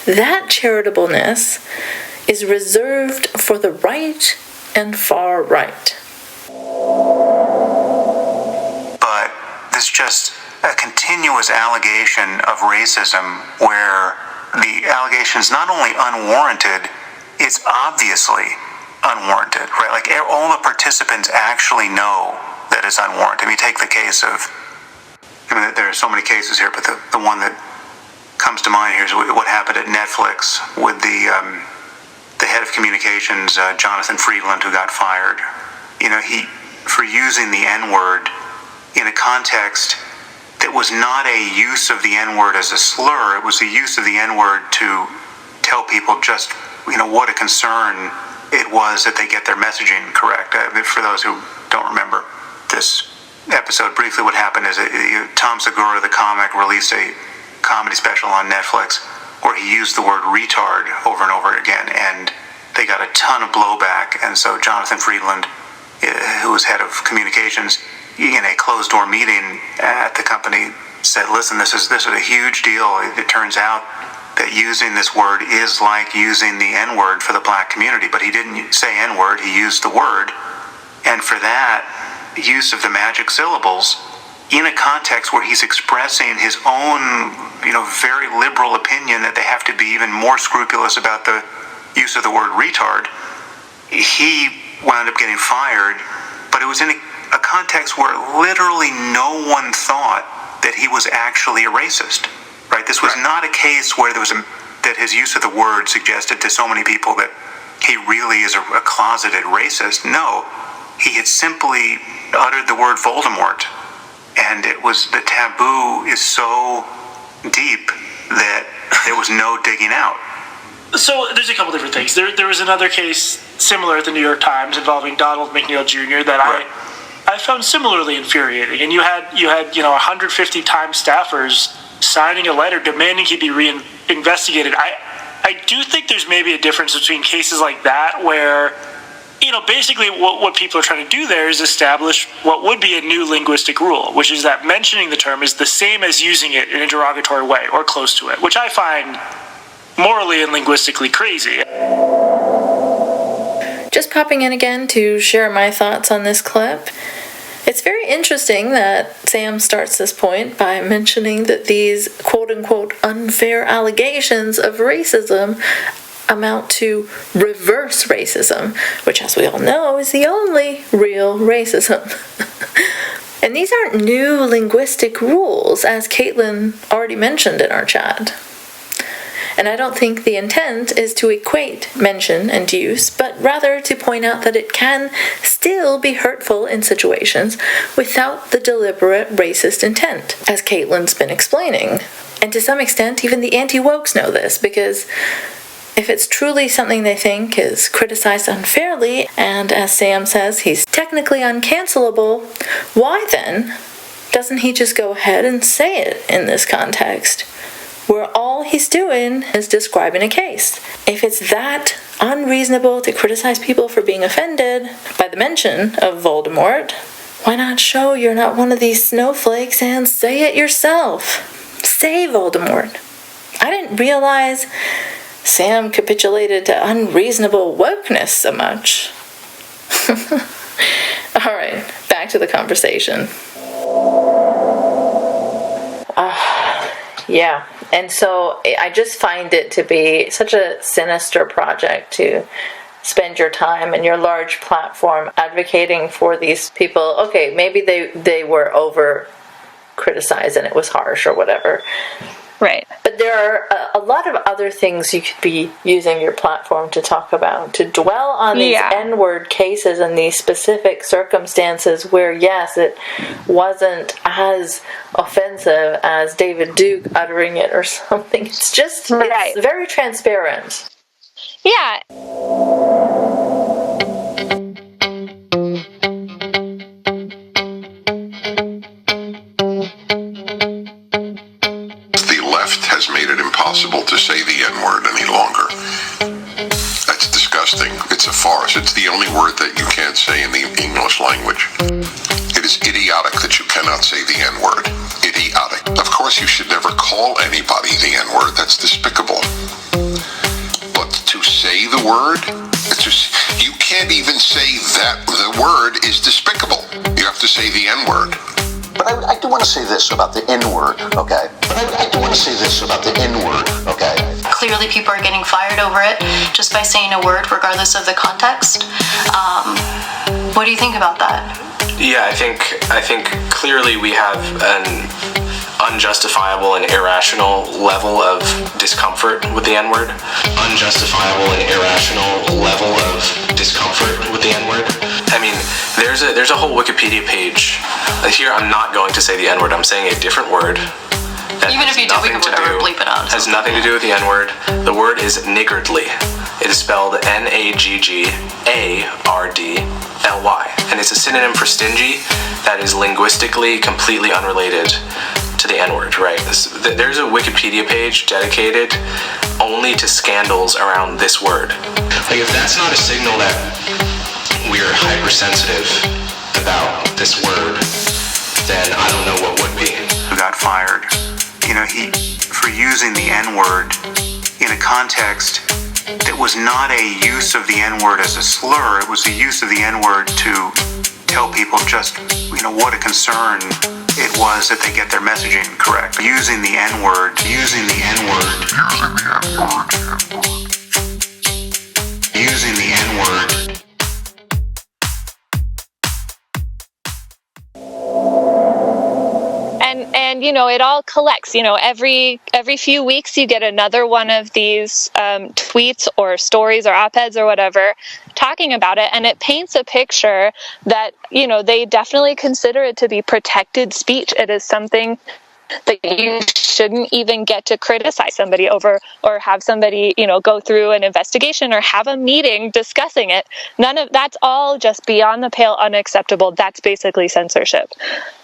That charitableness is reserved for the right and far right. But there's just a continuous allegation of racism where the allegation is not only unwarranted, it's obviously unwarranted, right? Like all the participants actually know that it's unwarranted. I mean, take the case of, I mean, there are so many cases here, but the one that comes to mind here is what happened at Netflix with the head of communications, Jonathan Friedland, who got fired. You know, for using the N-word in a context that was not a use of the N-word as a slur. It was the use of the N-word to tell people just, you know, what a concern it was that they get their messaging correct. For those who don't remember this episode, briefly what happened is Tom Segura, the comic, released a comedy special on Netflix where he used the word retard over and over again, and they got a ton of blowback. And so Jonathan Friedland, who was head of communications, in a closed-door meeting at the company, said, listen, this is a huge deal. It turns out that using this word is like using the N-word for the black community, but he didn't say N-word, he used the word. And for that use of the magic syllables in a context where he's expressing his own, you know, very liberal opinion that they have to be even more scrupulous about the use of the word retard, he wound up getting fired, but it was in a context where literally no one thought that he was actually a racist, right? This was not a case where there was that his use of the word suggested to so many people that he really is a closeted racist. No, he had simply uttered the word Voldemort, and the taboo is so deep that there was no digging out. So there's a couple different things. There was another case similar at the New York Times involving Donald McNeil Jr. that I found similarly infuriating. And you had 150 Times staffers signing a letter demanding he be reinvestigated. I do think there's maybe a difference between cases like that where, basically what people are trying to do there is establish what would be a new linguistic rule, which is that mentioning the term is the same as using it in a derogatory way or close to it, which I find morally and linguistically crazy. Just popping in again to share my thoughts on this clip. It's very interesting that Sam starts this point by mentioning that these quote-unquote unfair allegations of racism amount to reverse racism, which, as we all know, is the only real racism. And these aren't new linguistic rules, as Caitlin already mentioned in our chat. And I don't think the intent is to equate mention and use, but rather to point out that it can still be hurtful in situations without the deliberate racist intent, as Caitlin's been explaining. And to some extent, even the anti-wokes know this, because if it's truly something they think is criticized unfairly, and as Sam says, he's technically uncancelable, why then doesn't he just go ahead and say it in this context, where all he's doing is describing a case? If it's that unreasonable to criticize people for being offended by the mention of Voldemort, why not show you're not one of these snowflakes and say it yourself? Say Voldemort. I didn't realize Sam capitulated to unreasonable wokeness so much. Alright, back to the conversation. Yeah, and so I just find it to be such a sinister project to spend your time and your large platform advocating for these people. Okay, maybe they were over criticized and it was harsh or whatever. Right. But there are a lot of other things you could be using your platform to talk about, to dwell on these N-word cases and these specific circumstances where, yes, it wasn't as offensive as David Duke uttering it or something. It's just it's very transparent. Yeah. Impossible to say the N-word any longer. That's disgusting. It's a farce. It's the only word that you can't say in the English language. It is idiotic that you cannot say the N-word. Idiotic. Of course, you should never call anybody the N-word. That's despicable. But to say the word, you can't even say that the word is despicable. You have to say the N-word. But I do want to say this about the N-word, okay? Clearly people are getting fired over it just by saying a word, regardless of the context. What do you think about that? Yeah, I think clearly we have an unjustifiable and irrational level of discomfort with the N-word. Unjustifiable and irrational level of discomfort with the N-word. I mean, there's a whole Wikipedia page. Here, I'm not going to say the N-word. I'm saying a different word. Even if you do, we can whatever bleep it out. Has nothing to do with the N-word. The word is niggardly. It is spelled N-A-G-G-A-R-D-L-Y. And it's a synonym for stingy that is linguistically completely unrelated to the N-word, right? There's a Wikipedia page dedicated only to scandals around this word. Like, if that's not a signal that we're hypersensitive about this word, then I don't know what would be. Who got fired? For using the N-word in a context that was not a use of the N-word as a slur. It was the use of the N-word to tell people just, what a concern it was that they get their messaging correct. Using the N-word. N-word. And it all collects. Every few weeks you get another one of these tweets or stories or op-eds or whatever talking about it, and it paints a picture that they definitely consider it to be protected speech. It is something that you shouldn't even get to criticize somebody over, or have somebody go through an investigation or have a meeting discussing it. None of that's all just beyond the pale, unacceptable. That's basically censorship.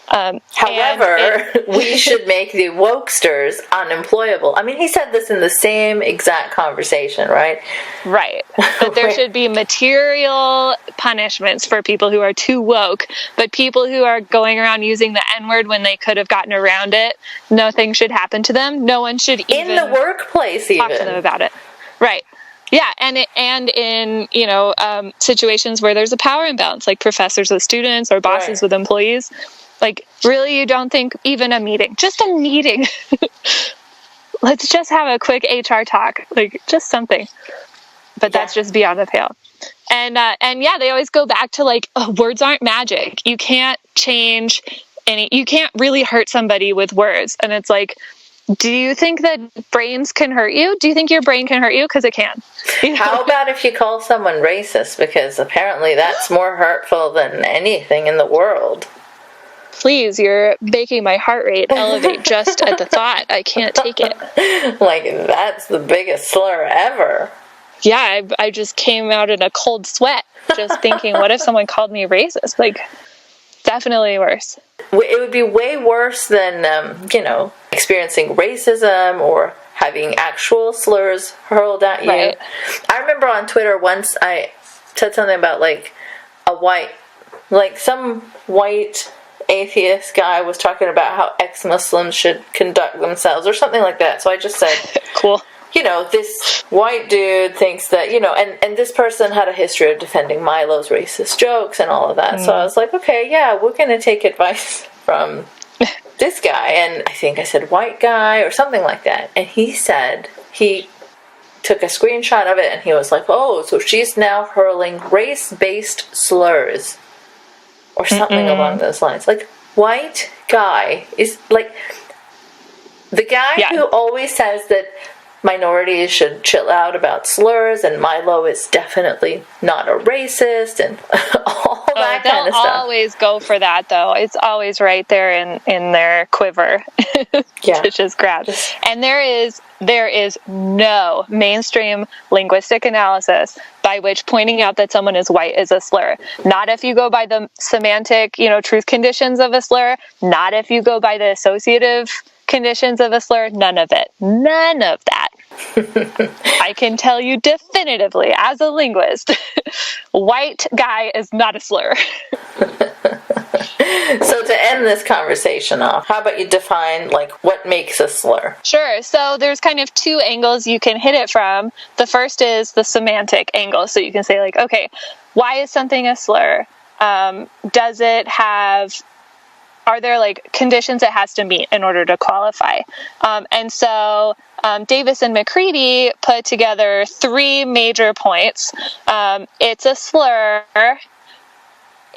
However, we should make the wokesters unemployable. I mean, he said this in the same exact conversation, right? Right. But there should be material punishments for people who are too woke, but people who are going around using the N-word when they could have gotten around it, nothing should happen to them. No one should even in the workplace talk to them about it. Right. Yeah, and in situations where there's a power imbalance, like professors with students or bosses with employees. Like, really, you don't think even a meeting, just a meeting. Let's just have a quick HR talk, like just something. But that's just beyond the pale. And yeah, they always go back to words aren't magic. You can't change you can't really hurt somebody with words. And it's like, do you think that brains can hurt you? Do you think your brain can hurt you? Because it can. How about if you call someone racist? Because apparently that's more hurtful than anything in the world. Please, you're making my heart rate elevate just at the thought. I can't take it. That's the biggest slur ever. Yeah, I just came out in a cold sweat just thinking, what if someone called me racist? Definitely worse. It would be way worse than, experiencing racism or having actual slurs hurled at you. Right. I remember on Twitter once I said something about, some white atheist guy was talking about how ex-Muslims should conduct themselves or something like that. So I just said, cool. This white dude thinks that, and this person had a history of defending Milo's racist jokes and all of that. So I was like, okay, yeah, we're going to take advice from this guy. And I think I said white guy or something like that. And he said, he took a screenshot of it and he was like, oh, so she's now hurling race-based slurs. Or something along those lines. White guy is the guy who always says that minorities should chill out about slurs, and Milo is definitely not a racist, and all that kind of stuff. They'll always go for that, though. It's always right there in their quiver to just grab. And there is no mainstream linguistic analysis by which pointing out that someone is white is a slur. Not if you go by the semantic, truth conditions of a slur. Not if you go by the associative conditions of a slur. None of it. None of that. I can tell you definitively, as a linguist, white guy is not a slur. So to end this conversation off, how about you define what makes a slur? Sure. So there's kind of two angles you can hit it from. The first is the semantic angle. So you can say okay, why is something a slur? Does it have, are there conditions it has to meet in order to qualify? And so Davis and McCready put together three major points. It's a slur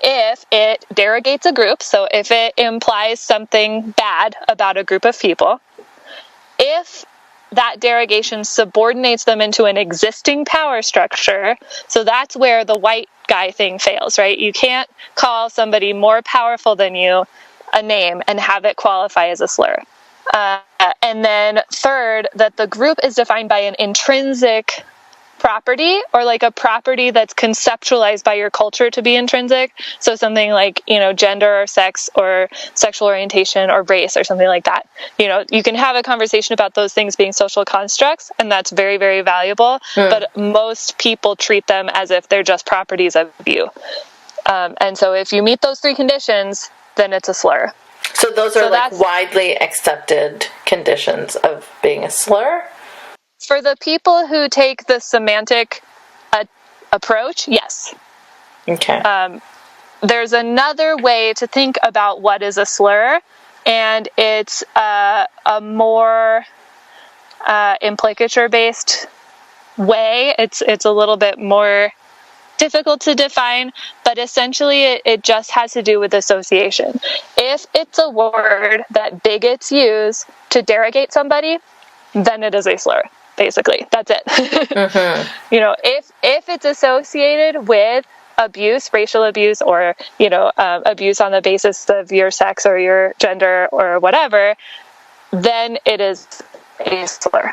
if it derogates a group, so if it implies something bad about a group of people, if that derogation subordinates them into an existing power structure, so that's where the white guy thing fails, right? You can't call somebody more powerful than you a name and have it qualify as a slur. And then third, that the group is defined by an intrinsic property, or a property that's conceptualized by your culture to be intrinsic. So something gender or sex or sexual orientation or race or something like that. You can have a conversation about those things being social constructs, and that's very, very valuable. But most people treat them as if they're just properties of you. And so if you meet those three conditions, then it's a slur. So those are widely accepted conditions of being a slur? For the people who take the semantic approach, yes. Okay. There's another way to think about what is a slur, and it's a more implicature-based way. It's a little bit more difficult to define, but essentially it just has to do with association. If it's a word that bigots use to derogate somebody, then it is a slur. Basically, that's it. You know, if it's associated with abuse, racial abuse, or, you know, abuse on the basis of your sex or your gender or whatever, then it is a slur.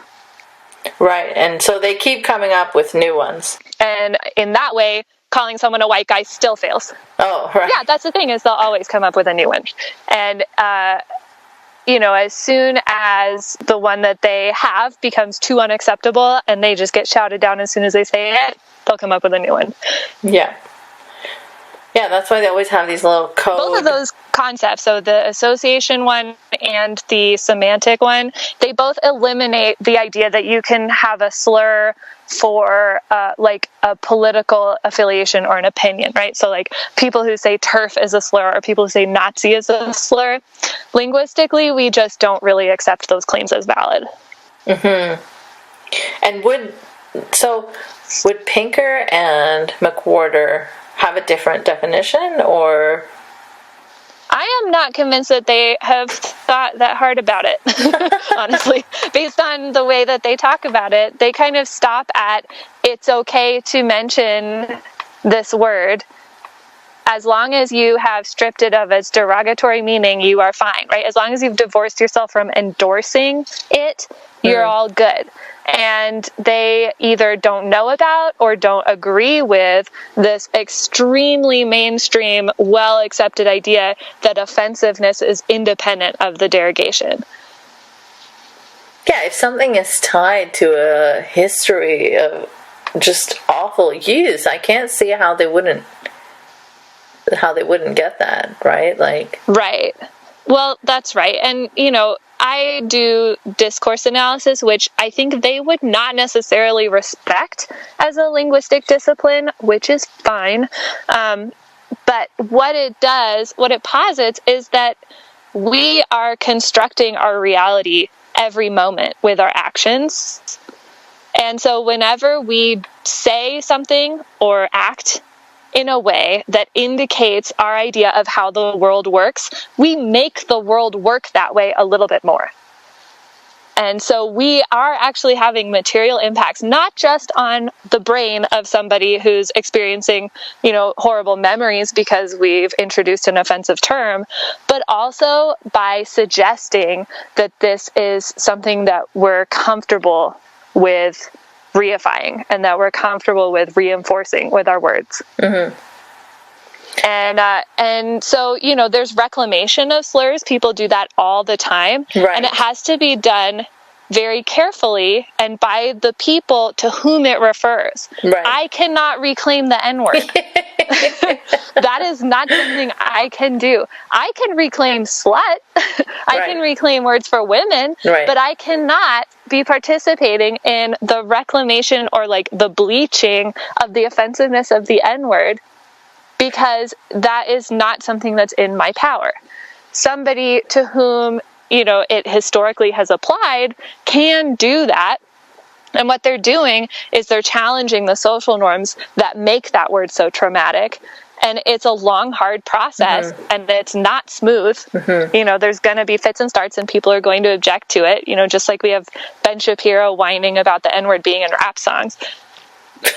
Right, and so they keep coming up with new ones. And in that way, calling someone a white guy still fails. Oh, right. Yeah, that's the thing, is they'll always come up with a new one. And, you know, as soon as the one that they have becomes too unacceptable and they just get shouted down as soon as they say it, they'll come up with a new one. Yeah. Yeah, that's why they always have these little code. Both of those concepts, so the association one and the semantic one, they both eliminate the idea that you can have a slur for like a political affiliation or an opinion, right? So like people who say TERF is a slur or people who say Nazi is a slur. Linguistically, we just don't really accept those claims as valid. And would Pinker and McWhorter have a different definition, or? I am not convinced that they have thought that hard about it, honestly. Based on the way that they talk about it, they kind of stop at, it's okay to mention this word. As long as you have stripped it of its derogatory meaning, you are fine, right? As long as you've divorced yourself from endorsing it, you're all good. And they either don't know about or don't agree with this extremely mainstream, well-accepted idea that offensiveness is independent of the derogation. Yeah, if something is tied to a history of just awful use, I can't see how they wouldn't get that, right? Like, right. Well, that's right. And, you know, I do discourse analysis, which I think they would not necessarily respect as a linguistic discipline, which is fine. But what it posits is that we are constructing our reality every moment with our actions. And so whenever we say something or act in a way that indicates our idea of how the world works, we make the world work that way a little bit more. And so we are actually having material impacts, not just on the brain of somebody who's experiencing, you know, horrible memories because we've introduced an offensive term, but also by suggesting that this is something that we're comfortable with reifying and that we're comfortable with reinforcing with our words. And so, you know, there's reclamation of slurs. People do that all the time. Right. And it has to be done very carefully and by the people to whom it refers. Right. I cannot reclaim the N-word. That is not something I can do. I can reclaim slut. I can reclaim words for women, but I cannot be participating in the reclamation or like the bleaching of the offensiveness of the N-word, because that is not something that's in my power. Somebody to whom, you know, it historically has applied can do that. And what they're doing is they're challenging the social norms that make that word so traumatic. And it's a long, hard process, and it's not smooth. You know, there's going to be fits and starts, and people are going to object to it. You know, just like we have Ben Shapiro whining about the N-word being in rap songs.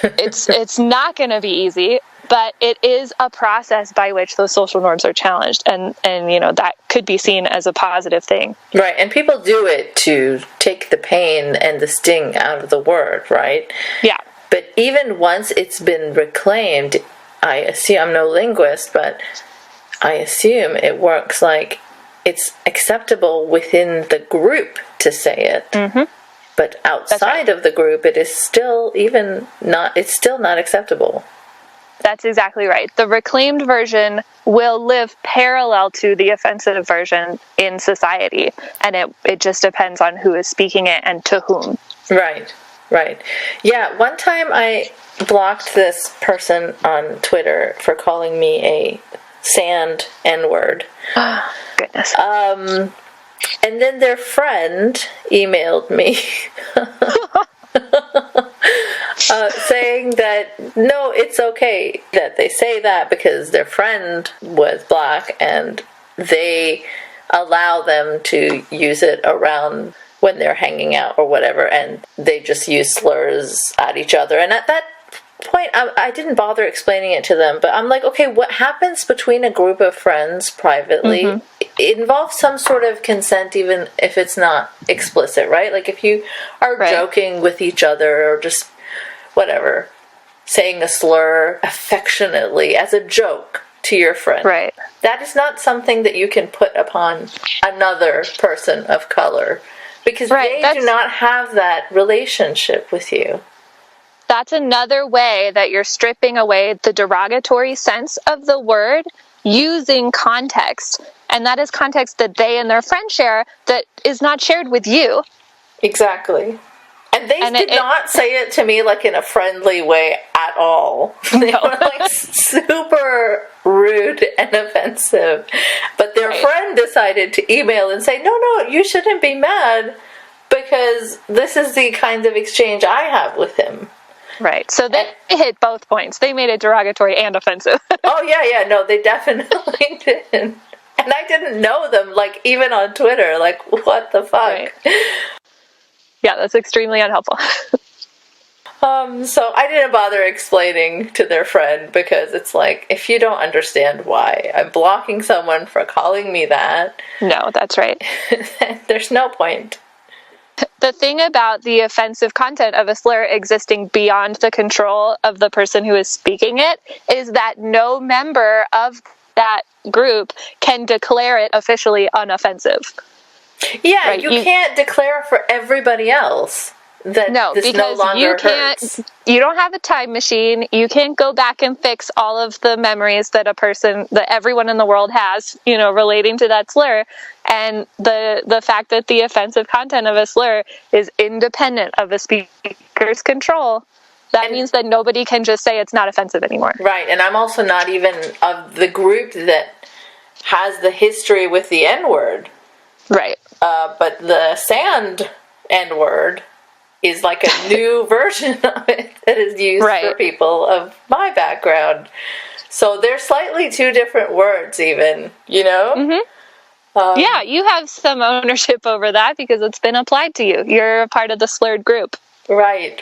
It's not going to be easy, but it is a process by which those social norms are challenged, and you know, that could be seen as a positive thing. Right, and people do it to take the pain and the sting out of the word, right? Yeah. But even once it's been reclaimed, I assume, I'm no linguist, but I assume it works like it's acceptable within the group to say it. But outside of the group, it is still it's still not acceptable. That's exactly right. The reclaimed version will live parallel to the offensive version in society, and it just depends on who is speaking it and to whom. Right. Yeah, one time I blocked this person on Twitter for calling me a sand N-word. Goodness. And then their friend emailed me saying that, no, it's okay that they say that because their friend was black and they allow them to use it around when they're hanging out or whatever, and they just use slurs at each other. And at that point, I didn't bother explaining it to them, but I'm like, okay, what happens between a group of friends privately it involves some sort of consent, even if it's not explicit, right? Like if you are joking with each other or just whatever, saying a slur affectionately as a joke to your friend, Right. that is not something that you can put upon another person of color, because they do not have that relationship with you. That's another way that you're stripping away the derogatory sense of the word using context. And that is context that they and their friend share that is not shared with you. Exactly. And they did not say it to me like in a friendly way at all. They were like super rude and offensive. But their friend decided to email and say, no, you shouldn't be mad because this is the kind of exchange I have with him. Right. So they hit both points. They made it derogatory and offensive. Oh, yeah. No, they definitely did. And I didn't know them, like, even on Twitter. Like, what the fuck? Right. Yeah, that's extremely unhelpful. So I didn't bother explaining to their friend because it's like, if you don't understand why I'm blocking someone for calling me that. No, that's right. There's no point. The thing about the offensive content of a slur existing beyond the control of the person who is speaking it is that no member of that group can declare it officially unoffensive. Yeah, right? you can't declare for everybody else that this no longer hurts. You don't have a time machine. You can't go back and fix all of the memories that that everyone in the world has, relating to that slur. And the fact that the offensive content of a slur is independent of the speaker's control, that means that nobody can just say it's not offensive anymore. Right, and I'm also not even of the group that has the history with the N-word. Right. But the sand N-word is like a new version of it that is used for people of my background. So they're slightly two different words even, Mm-hmm. Yeah, you have some ownership over that because it's been applied to you. You're a part of the slurred group. Right.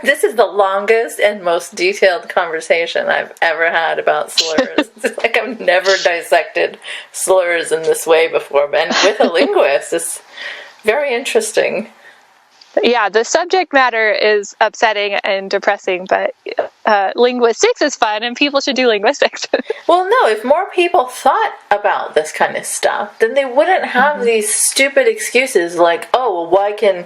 This is the longest and most detailed conversation I've ever had about slurs. It's like I've never dissected slurs in this way before, and with a linguist. It's very interesting. Yeah, the subject matter is upsetting and depressing, but linguistics is fun and people should do linguistics. Well, no, if more people thought about this kind of stuff, then they wouldn't have these stupid excuses like, oh, well, why can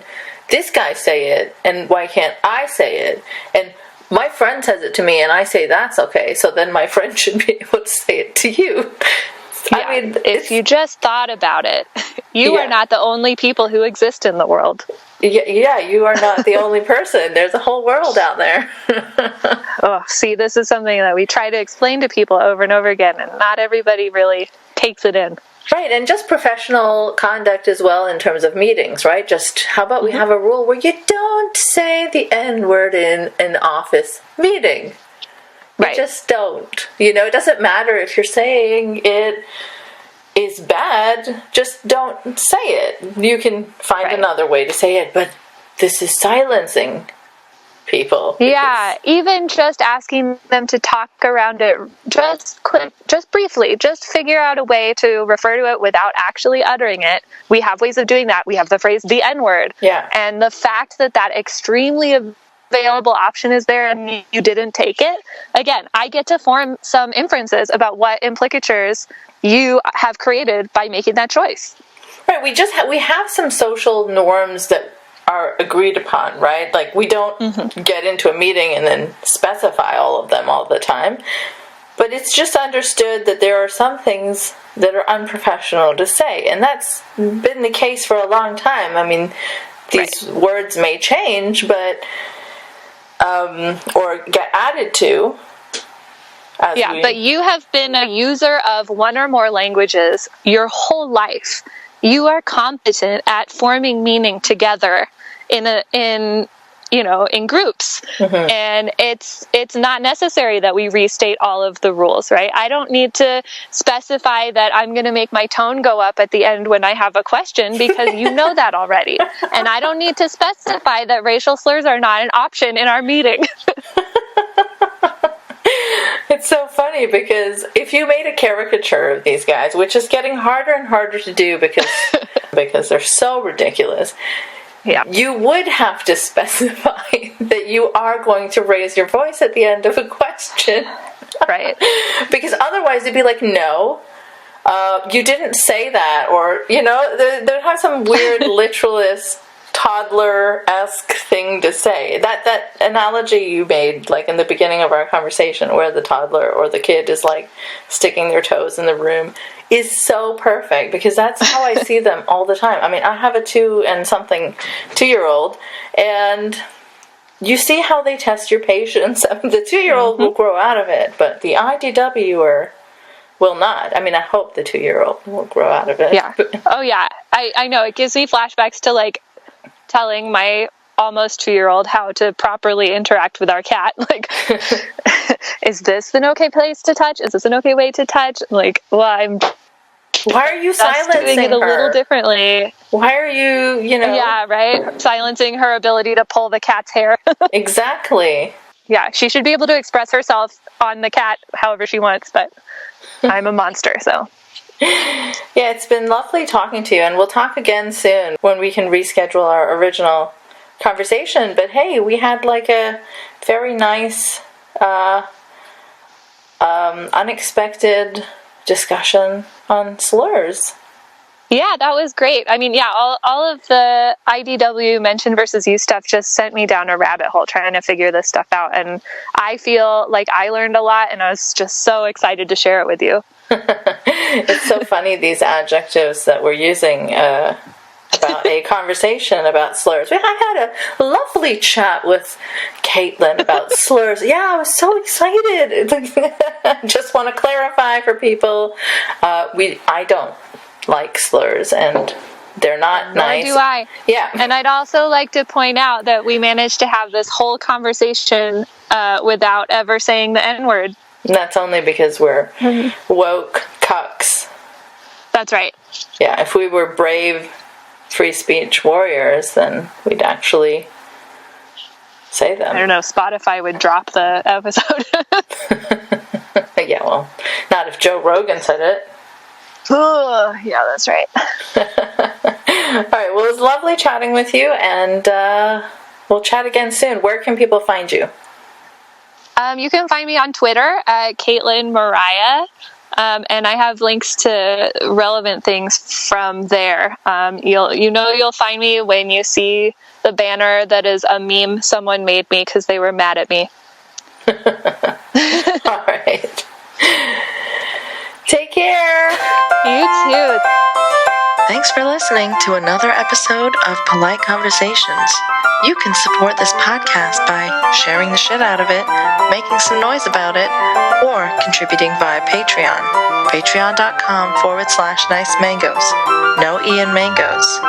this guy say it and why can't I say it? And my friend says it to me and I say that's okay, so then my friend should be able to say it to you. Yeah, I mean, if you just thought about it, you are not the only people who exist in the world. Yeah, you are not the only person. There's a whole world out there. See, this is something that we try to explain to people over and over again, and not everybody really takes it in. Right, and just professional conduct as well in terms of meetings, right? Just how about we have a rule where you don't say the N-word in an office meeting? You just don't. It doesn't matter if you're saying it is bad, just don't say it. You can find another way to say it, but this is silencing people. Yeah, even just asking them to talk around it just briefly, just figure out a way to refer to it without actually uttering it. We have ways of doing that. We have the phrase the N-word. Yeah. And the fact that extremely available option is there and you didn't take it, again, I get to form some inferences about what implicatures you have created by making that choice. Right, we have some social norms that are agreed upon, right? Like we don't get into a meeting and then specify all of them all the time. But it's just understood that there are some things that are unprofessional to say, and that's been the case for a long time. I mean, these words may change, but or get added to. But you have been a user of one or more languages your whole life. You are competent at forming meaning together in in groups. And it's not necessary that we restate all of the rules, right? I don't need to specify that I'm going to make my tone go up at the end when I have a question, because you know that already. And I don't need to specify that racial slurs are not an option in our meeting. It's so funny because if you made a caricature of these guys, which is getting harder and harder to do because they're so ridiculous, you would have to specify that you are going to raise your voice at the end of a question. Right. Because otherwise it'd be like, no, you didn't say that. Or, they'd have some weird literalist toddler-esque thing to say. That analogy you made, like in the beginning of our conversation, where the toddler or the kid is like sticking their toes in the room, is so perfect, because that's how I see them all the time. I mean, I have a 2-year-old, and you see how they test your patience. I mean, the 2-year-old will grow out of it, but the IDWer will not. I mean, I hope the 2-year-old will grow out of it. Yeah. Oh, yeah. I know. It gives me flashbacks to, like, telling my almost 2-year-old how to properly interact with our cat. Like, is this an okay place to touch? Is this an okay way to touch? Like, well, why are you silencing doing it a her? little differently. Why are you, Yeah, right? Silencing her ability to pull the cat's hair. Exactly. Yeah, she should be able to express herself on the cat however she wants, but I'm a monster, so. Yeah, it's been lovely talking to you, and we'll talk again soon when we can reschedule our original conversation. But hey, we had like a very nice, unexpected discussion on slurs. Yeah, that was great. I mean, yeah, all of the IDW mention versus use stuff just sent me down a rabbit hole trying to figure this stuff out. And I feel like I learned a lot, and I was just so excited to share it with you. It's so funny, these adjectives that we're using about a conversation about slurs. I had a lovely chat with Caitlin about slurs. Yeah, I was so excited. Just want to clarify for people, I don't like slurs, and they're not nice. Nor do I. Yeah. And I'd also like to point out that we managed to have this whole conversation without ever saying the N-word. And that's only because we're woke cucks. That's right. Yeah, if we were brave free speech warriors, then we'd actually say them. I don't know, Spotify would drop the episode. Yeah, well, not if Joe Rogan said it. Oh, yeah, that's right. All right, well, it was lovely chatting with you, and we'll chat again soon. Where can people find you? You can find me on Twitter at Caitlin Mariah, and I have links to relevant things from there. You'll find me when you see the banner that is a meme someone made me because they were mad at me. All right. Take care. You too. Thanks for listening to another episode of Polite Conversations. You can support this podcast by sharing the shit out of it, making some noise about it, or contributing via Patreon. Patreon.com/Nice Mangoes. No Ian Mangoes.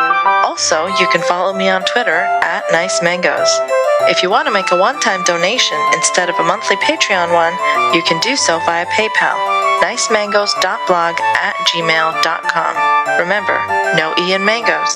Also, you can follow me on Twitter at Nice Mangoes. If you want to make a one-time donation instead of a monthly Patreon one, you can do so via PayPal. nicemangoes.blog@gmail.com. Remember, no Ian Mangoes.